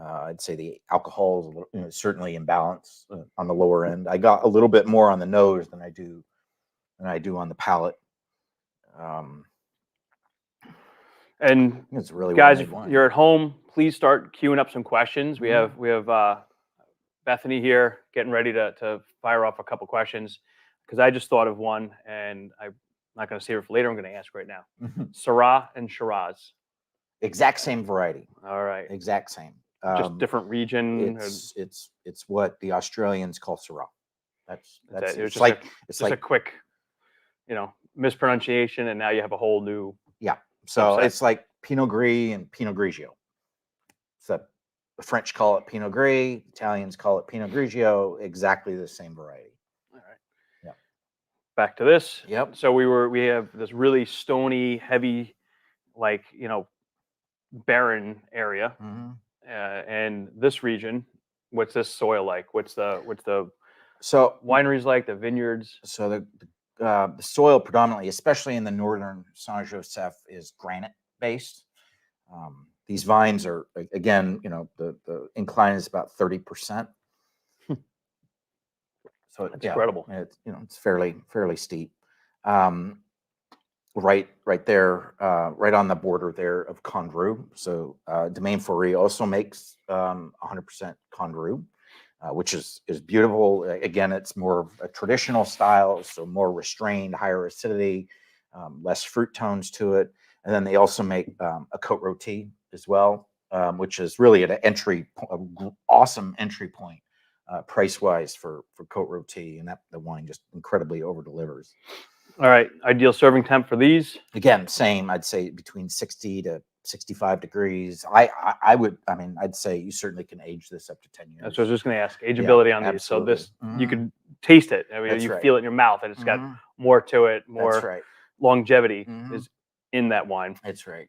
I'd say the alcohol is certainly in balance on the lower end. I got a little bit more on the nose than I do on the palate. And it's really guys, if wine. you're at home, please start queuing up some questions. We have Bethany here getting ready to fire off a couple questions, because I just thought of one, and I'm not going to save it for later. I'm going to ask right now. Syrah and Shiraz. Exact same variety. All right. Exact same. Just different region. It's what the Australians call Syrah. That's it. it's like a quick, mispronunciation, and now you have a whole new. Yeah. So subset. it's like Pinot Gris and Pinot Grigio. So the French call it Pinot Gris, Italians call it Pinot Grigio. Exactly the same variety. All right. Yeah. Back to this. Yep. So we have this really stony, heavy, barren area, and this region. What's this soil like? What's the wineries like? The vineyards. So the soil predominantly, especially in the northern Saint Joseph, is granite based. These vines are, again, the incline is about 30%. So it's incredible. It's fairly steep. Right there, right on the border there of Condroux. So Domaine Faury also makes 100% Condroux, which is beautiful. Again, it's more of a traditional style, so more restrained, higher acidity, less fruit tones to it. And then they also make a Côte Rôtie as well, which is really at an awesome entry point price-wise for Côte Rôtie, and that the wine just incredibly over-delivers. All right, ideal serving temp for these? Again, same. I'd say between 60 to 65 degrees. I'd say you certainly can age this up to 10 years. That's what I was just going to ask. Ageability on these. Absolutely. So this, you can taste it. I mean, That's you right. feel it in your mouth, and it's got more to it, more That's right. longevity is in that wine. That's right.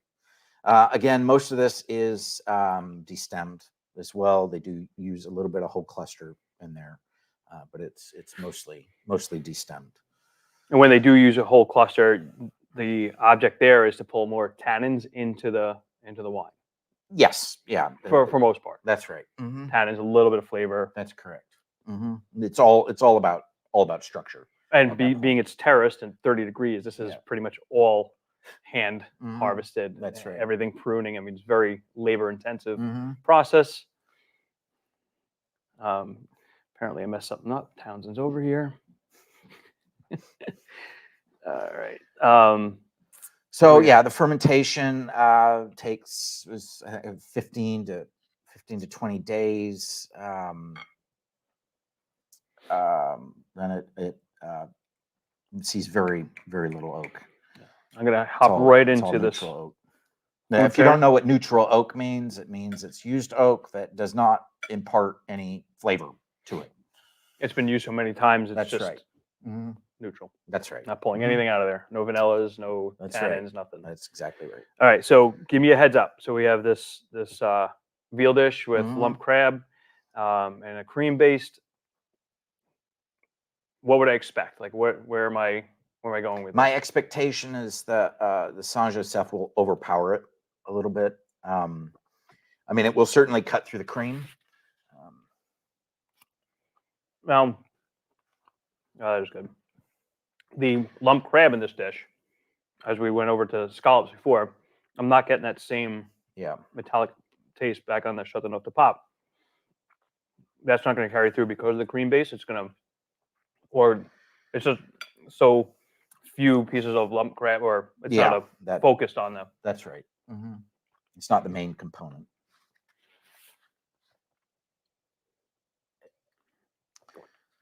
Again, most of this is destemmed as well. They do use a little bit of whole cluster in there, but it's mostly destemmed. And when they do use a whole cluster, the object there is to pull more tannins into the wine. Yes, yeah. For most part. That's right. Tannins, a little bit of flavor. That's correct. It's all about structure. And being it's terraced and 30 degrees, this is pretty much all hand harvested. That's right. Everything pruning. I mean, it's very labor intensive process. Apparently I messed something up. Townsend's over here. All right. So yeah, the fermentation takes 15 to 20 days. Then it sees very, very little oak. I'm gonna hop right into this. Oak. Now, if you don't know what neutral oak means, it means it's used oak that does not impart any flavor to it. It's been used so many times. It's That's just right. neutral. That's right. Not pulling anything out of there. No vanillas, no That's tannins, right. nothing. That's exactly right. All right, so give me a heads up. So we have this veal dish with lump crab and a cream based. What would I expect? Like, where am I going with My this? expectation is that the Saint Joseph will overpower it a little bit. I mean, it will certainly cut through the cream. That is good. The lump crab in this dish, as we went over to scallops before, I'm not getting that same metallic taste back on the Chateauneuf de Pape. That's not going to carry through because of the cream base. It's going to, or it's just so few pieces of lump crab, or it's not focused on them. That's right. It's not the main component.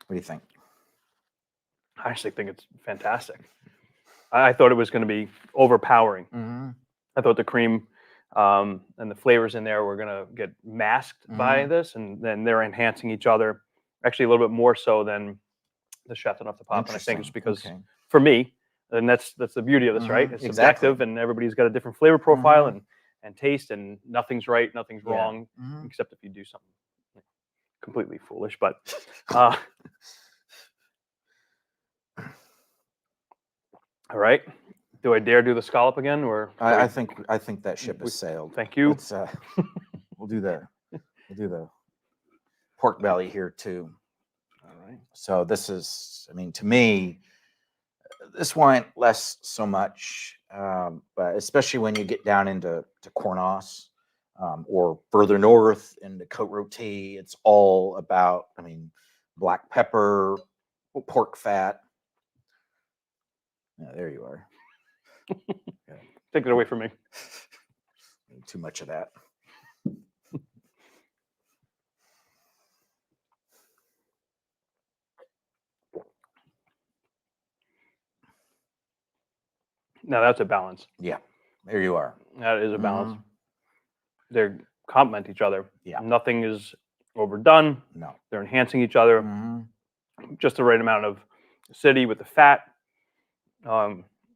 What do you think? I actually think it's fantastic. I thought it was going to be overpowering. I thought the cream and the flavors in there were going to get masked by this, and then they're enhancing each other, actually a little bit more so than the Chateauneuf de Pape. And I think it's because, for me, and that's the beauty of this, right? It's subjective, and everybody's got a different flavor profile and taste, and nothing's right, nothing's wrong, except if you do something completely foolish. But all right. Do I dare do the scallop again, or I think that ship has sailed. Thank you. We'll do the pork belly here too. All right. So this is, I mean, to me, this wine less so much, but especially when you get down into Cornas or further north into Côte Rôtie, it's all about, I mean, black pepper, pork fat. Yeah, there you are. Take it away from me. Too much of that. Now that's a balance. Yeah, there you are. That is a balance. They complement each other. Yeah. Nothing is overdone. No. They're enhancing each other. Just the right amount of acidity with the fat.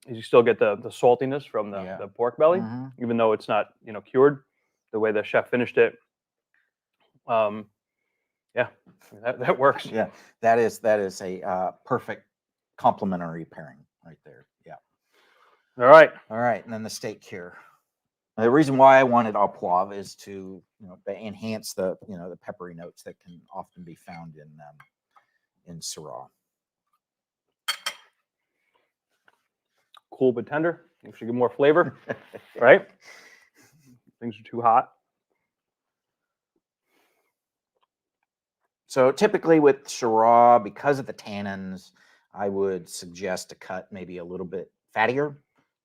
You still get the saltiness from the pork belly, even though it's not cured. The way the chef finished it, yeah, that works. Yeah, that is a perfect complementary pairing right there. Yeah. All right. And then the steak here. The reason why I wanted au poivre is to enhance the the peppery notes that can often be found in Syrah. Cool but tender. You should get more flavor, right? Things are too hot. So typically with Syrah, because of the tannins, I would suggest a cut maybe a little bit fattier.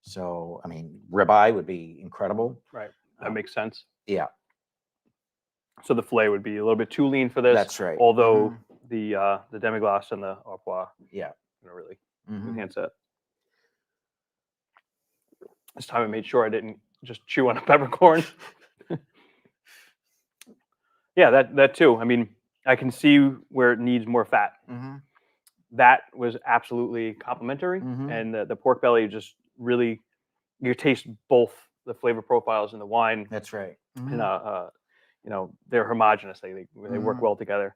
So, I mean, ribeye would be incredible. Right. That makes sense. Yeah. So the filet would be a little bit too lean for this. That's right. Although the demi-glace and the au poivre, really enhance it. This time I made sure I didn't just chew on a peppercorn. Yeah, that too. I mean, I can see where it needs more fat. That was absolutely complimentary, and the pork belly just really, you taste both the flavor profiles in the wine. That's right. And they're homogenous. They work well together.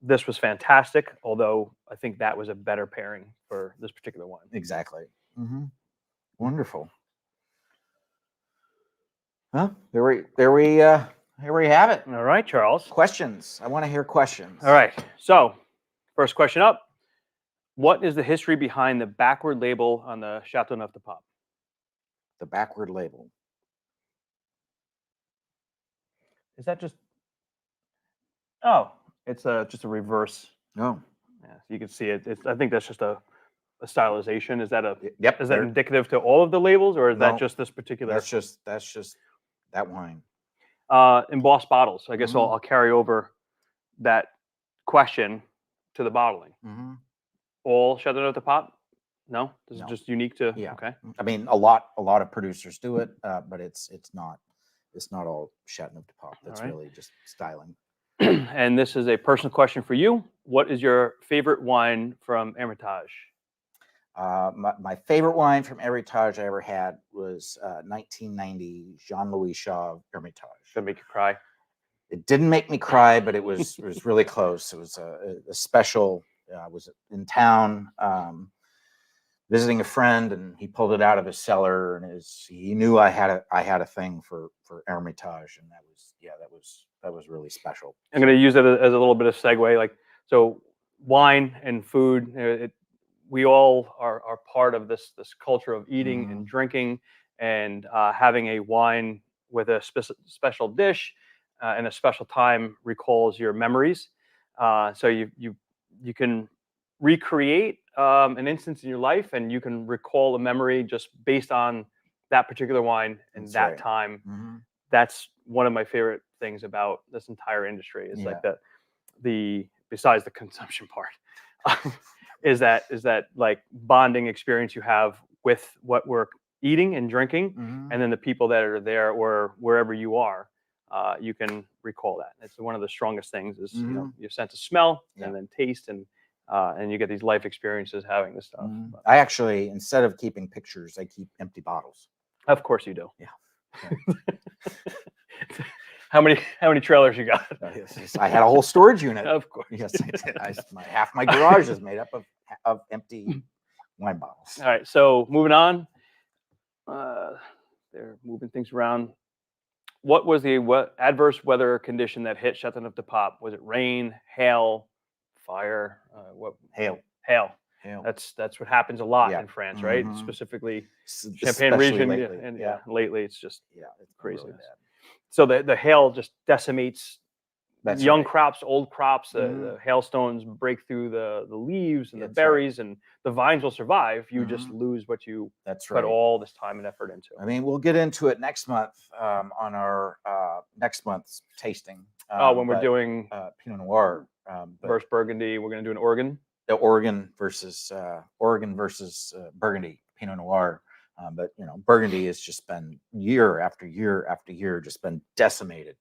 This was fantastic, although I think that was a better pairing for this particular wine. Exactly. Wonderful. Well, here we have it. All right, Charles. Questions. I want to hear questions. All right. So, first question up. What is the history behind the backward label on the Chateauneuf de Pape? The backward label. Is that just? Oh, it's just a reverse. Oh. Yeah, so you can see it. I think that's just a stylization. Is that is that indicative to all of the labels, or is that just this particular? That's just that wine. Embossed bottles. I guess I'll carry over that question to the bottling. All Chateauneuf de Pape No, this No. is just unique to. Yeah. Okay. I mean, a lot of producers do it, but it's not all Chateauneuf de Pop. That's right. really just styling. And this is a personal question for you. What is your favorite wine from Hermitage? My favorite wine from Hermitage I ever had was 1990 Jean-Louis Chauve Hermitage. Gonna make you cry. It didn't make me cry, but it was really close. It was a special. I was in town visiting a friend, and he pulled it out of his cellar, and he knew I had a thing for Hermitage, and that was really special. I'm going to use it as a little bit of segue. Like, so wine and food, we all are part of this culture of eating and drinking, and having a wine with a special dish and a special time recalls your memories. So you can recreate an instance in your life, and you can recall a memory just based on that particular wine and That's that right. time. That's one of my favorite things about this entire industry is like the besides the consumption part is that like bonding experience you have with what we're eating and drinking, and then the people that are there or wherever you are, you can recall that. It's one of the strongest things is your sense of smell and then taste, and you get these life experiences having this stuff. I actually, instead of keeping pictures, I keep empty bottles. Of course you do. Yeah. How many trailers you got? I had a whole storage unit. Of course. Yes, I did. Half my garage is made up of empty wine bottles. All right, so moving on. They're moving things around. What was the adverse weather condition that hit Chateauneuf de Pop? Was it rain, hail, fire? Hail. Hail. Hail. That's what happens a lot in France, right? Specifically Champagne region, lately. and lately it's just it's crazy. Really bad. So the hail just decimates young right. crops, old crops. The hailstones break through the leaves and the berries, and the vines will survive. You just lose what you put all this time and effort into. I mean, we'll get into it next month on our next month's tasting. When we're doing Pinot Noir versus Burgundy, we're going to do an Oregon. The Oregon versus Burgundy Pinot Noir. But Burgundy has just been year after year after year, just been decimated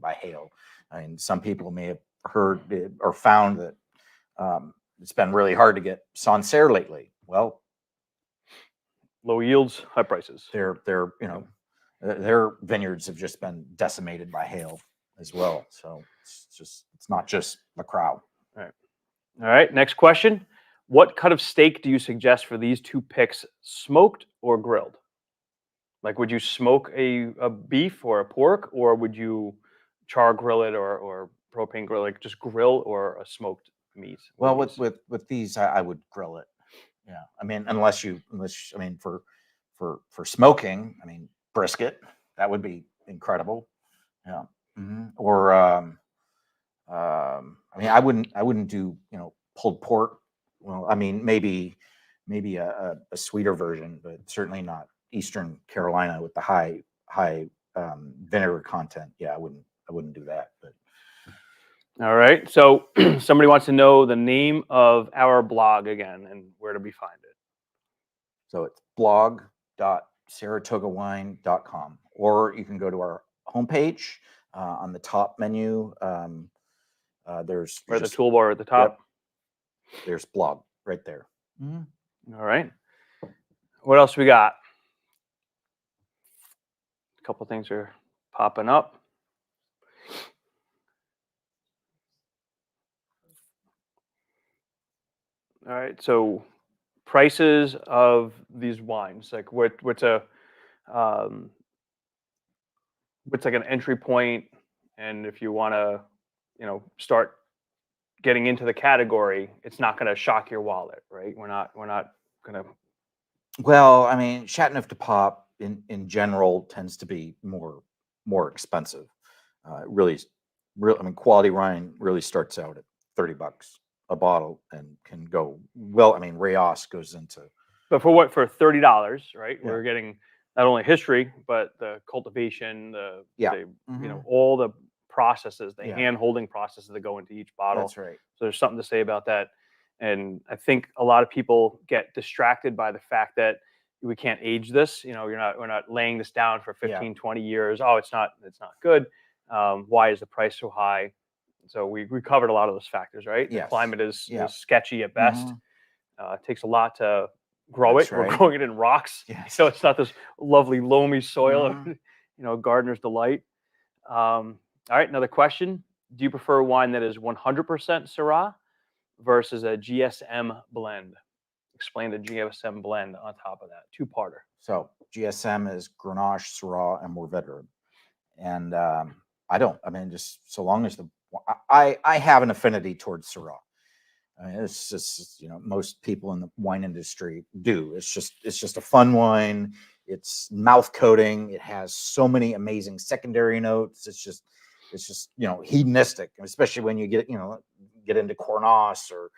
by hail. I mean, some people may have heard or found that it's been really hard to get Sancerre lately. Well, low yields, high prices. Their vineyards have just been decimated by hail as well. So it's not just the crowd. All right. Next question. What cut of steak do you suggest for these two picks, smoked or grilled? Like, would you smoke a beef or a pork, or would you char grill it or propane grill, like just grill or a smoked meat? Well, with these, I would grill it. Yeah. I mean, unless I mean, for smoking, I mean, brisket, that would be incredible. Yeah. Or, I mean, I wouldn't do, pulled pork. Well, I mean, maybe a sweeter version, but certainly not Eastern Carolina with the high vinegar content. Yeah, I wouldn't do that. But all right. So somebody wants to know the name of our blog again, and where do we find it? So it's blog.saratogawine.com, or you can go to our homepage on the top menu. There's the toolbar at the top. Yep, there's blog right there. All right. What else we got? A couple things are popping up. All right. So prices of these wines, like what's like an entry point, and if you want to, start getting into the category, it's not going to shock your wallet, right? We're not going to. Well, I mean, Chateauneuf de Pop in general tends to be more expensive. I mean, quality wine really starts out at $30 a bottle and can go well. I mean, Rayos goes into. But for $30, right? Yeah. We're getting not only history, but the cultivation, all the processes, the hand holding processes that go into each bottle. That's right. So there's something to say about that. And I think a lot of people get distracted by the fact that we can't age this. We're not laying this down for 15, 20 years. Oh, it's not good. Why is the price so high? So we covered a lot of those factors, right? The Yes. climate is Yeah. sketchy at best. It takes a lot to grow That's it. We're right. growing it in rocks, Yes. so it's not this lovely loamy soil, gardener's delight. All right, another question. Do you prefer wine that is 100% Syrah versus a GSM blend? Explain the GSM blend on top of that. Two-parter. So GSM is Grenache, Syrah, and Mourvedre. And just so long as I have an affinity towards Syrah. I mean, it's just, most people in the wine industry do. It's just a fun wine. It's mouth coating. It has so many amazing secondary notes. It's just hedonistic, especially when you get into Cornas or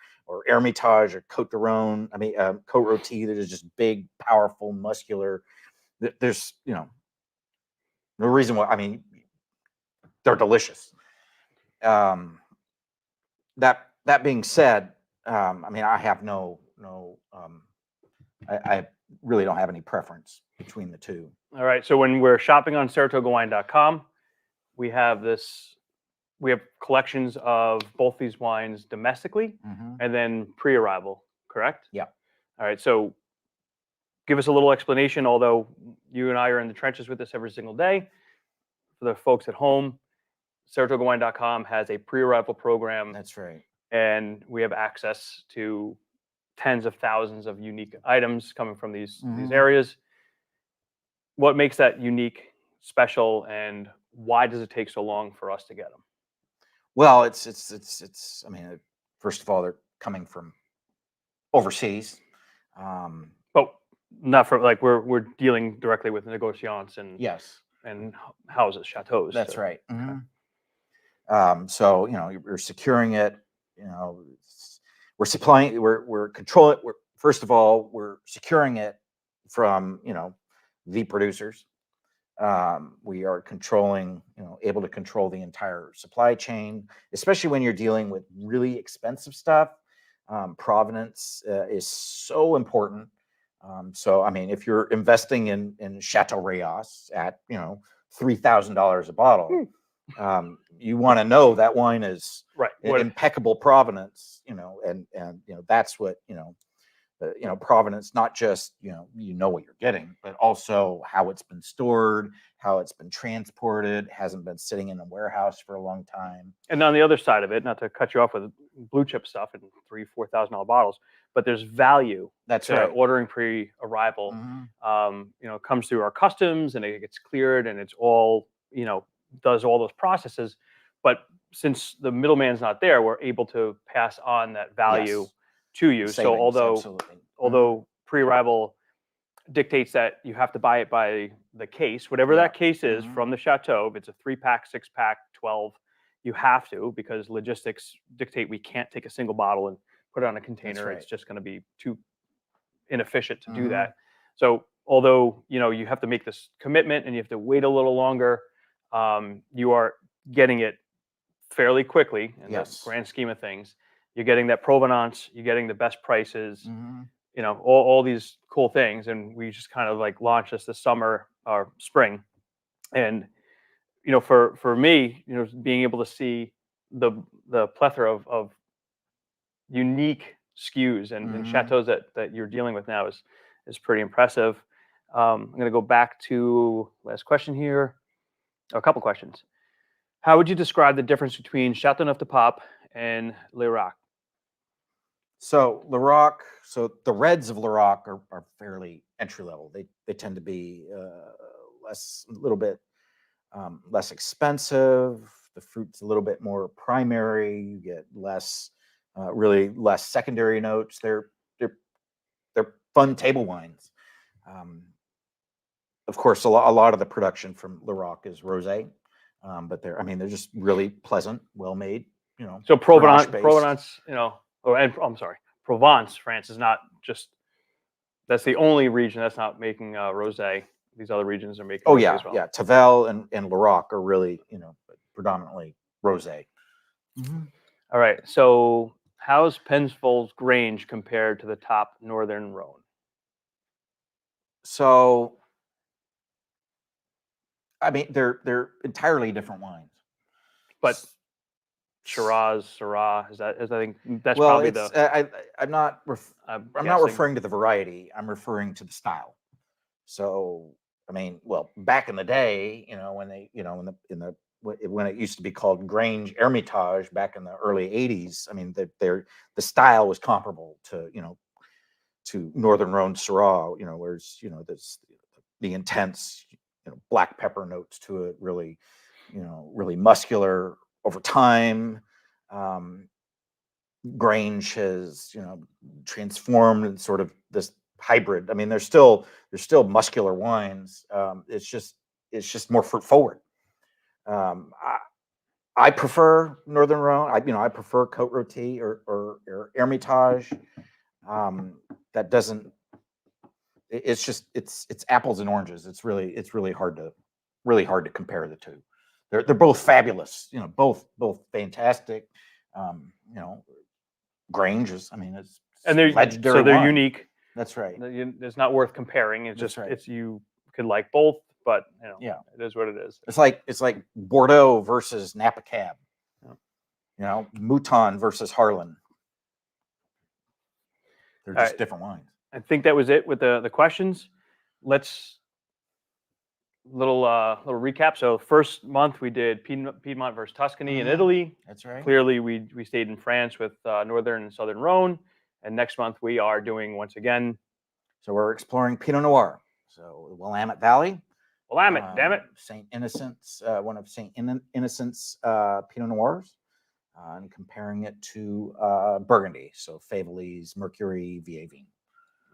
Hermitage or Côte de Rhone. Côte Rôtie. There's just big, powerful, muscular. There's no reason why. I mean, they're delicious. That being said, I have I really don't have any preference between the two. All right. So when we're shopping on SaratogaWine.com, we have collections of both these wines domestically and then pre-arrival, correct? Yeah. All right. So give us a little explanation, although you and I are in the trenches with this every single day. For the folks at home, SaratogaWine.com has a pre-arrival program. That's right. And we have access to tens of thousands of unique items coming from these areas. What makes that unique, special, and why does it take so long for us to get them? Well, it's first of all, they're coming from overseas. But not from we're dealing directly with negociants and yes, and houses, chateaus. That's right. Okay. So you're securing it. We're supplying. We're controlling. First of all, we're securing it from the producers. We are controlling, able to control the entire supply chain, especially when you're dealing with really expensive stuff. Provenance is so important. If you're investing in Chateau Rayas at $3,000 a bottle, you want to know that wine is right. Impeccable provenance. And that's what provenance, not just what you're getting, but also how it's been stored, how it's been transported, hasn't been sitting in a warehouse for a long time. And on the other side of it, not to cut you off with blue chip stuff and $3,000-$4,000 bottles, but there's value. That's to right. Ordering pre-arrival. It comes through our customs and it gets cleared and it's all does all those processes. But since the middleman's not there, we're able to pass on that value. Yes. To you. Savings, So although pre-arrival dictates that you have to buy it by the case, whatever that case is from the chateau, if it's a 3-pack, 6-pack, 12, you have to, because logistics dictate we can't take a single bottle and put it on a container. Right. It's just going to be too inefficient to do that. So although you have to make this commitment and you have to wait a little longer, you are getting it fairly quickly in the grand scheme of things. You're getting that provenance, you're getting the best prices, all these cool things. And we just kind of launched this summer or spring. And, for me, being able to see the plethora of unique SKUs and chateaus that you're dealing with now is pretty impressive. I'm going to go back to last question here, a couple questions. How would you describe the difference between Châteauneuf du Pape and Lirac? So the reds of Lirac are fairly entry level. They tend to be a little bit less expensive. The fruit's a little bit more primary. You get less secondary notes. They're fun table wines. Of course, a lot of the production from Lirac is rosé, but they're just really pleasant, well made. So Provence, Provence, France is not just. That's the only region that's not making rosé. These other regions are making. Oh rosé as well. Yeah. Tavel and Lirac are really predominantly rosé. All right. So How's Penfolds Grange compared to the top Northern Rhone? So, I mean, they're entirely different wines. But S- Shiraz, Syrah, I think that's Well, probably it's the, I'm not I'm I'm not guessing. referring to the variety. I'm referring to the style. So, I mean, well, back in the day, when they, when it used to be called Grange Hermitage back in the early '80s, I mean, the style was comparable to, to Northern Rhone Syrah, whereas, there's the intense, black pepper notes to it, really, really muscular over time. Um, Grange has, transformed and sort of this hybrid. I mean, there's still muscular wines. It's just more fruit forward. Um, I prefer Northern Rhone. I prefer Cote Rôtie or Hermitage. That doesn't. It's just it's apples and oranges. It's really hard to compare the two. They're both fabulous. Both fantastic. You know, Grange is. I mean, it's And legendary they're wine. unique. That's right. It's not worth comparing. It's That's just right. you could like both, but Yeah. it is what it is. It's like Bordeaux versus Napa Cab. Yeah. Mouton versus Harlan. They're All just right. different wines. I think that was it with the questions. Let's little recap. So first month we did Piedmont versus Tuscany in Italy. That's right. Clearly we stayed in France with Northern and Southern Rhone. And next month we are doing once again So we're exploring Pinot Noir. So Willamette Valley. Willamette, damn it. St. Innocent's, one of St. Innocent's Pinot Noirs, and comparing it to Burgundy. So Faiveley's Mercury Vievine.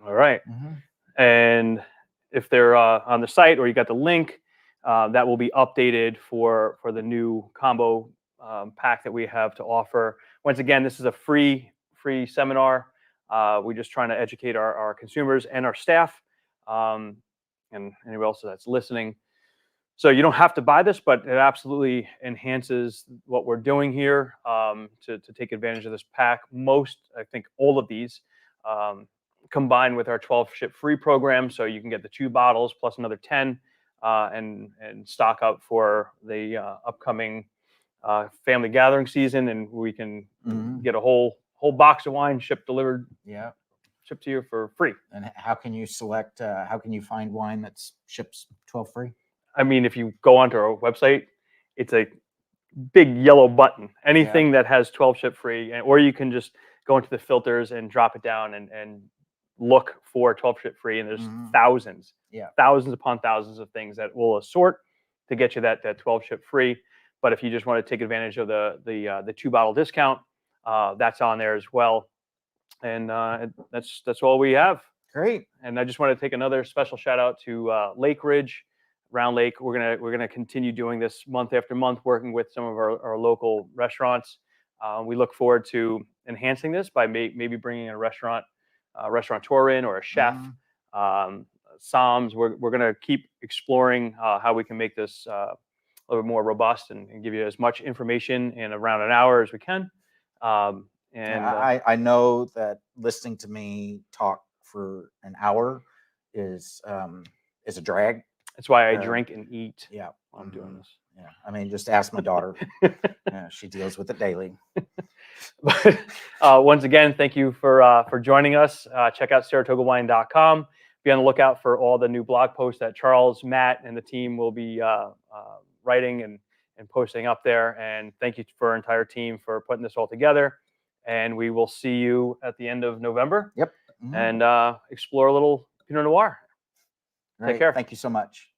All right. And if they're on the site or you got the link, that will be updated for the new combo pack that we have to offer. Once again, this is a free seminar. We're just trying to educate our consumers and our staff, and anyone else that's listening. So you don't have to buy this, but it absolutely enhances what we're doing here to take advantage of this pack. I think all of these combined with our 12 ship free program. So you can get the 2 bottles plus another 10 and stock up for the upcoming family gathering season. And we can get a whole box of wine shipped to you for free. And how can you select, how can you find wine that's ships 12 free? I mean, if you go onto our website, it's a big yellow button. Anything that has 12 ship free, or you can just go into the filters and drop it down and look for 12 ship free. And there's thousands upon thousands of things that will assort to get you that 12 ship free. But if you just want to take advantage of the 2 bottle discount, that's on there as well. And that's all we have. Great. And I just want to take another special shout out to Lake Ridge, Round Lake. We're gonna continue doing this month after month, working with some of our local restaurants. We look forward to enhancing this by maybe bringing a restaurateur in or a chef. Psalms. We're gonna keep exploring how we can make this a little bit more robust and give you as much information in around an hour as we can. I know that listening to me talk for an hour is a drag. That's why I drink and eat. Yeah, while I'm doing this. Yeah, I mean, just ask my daughter. She deals with it daily. But once again, thank you for joining us. Check out SaratogaWine.com. Be on the lookout for all the new blog posts that Charles, Matt, and the team will be writing and posting up there. And thank you for our entire team for putting this all together. And we will see you at the end of November. Yep. And explore a little Pinot Noir. Take care. Thank you so much.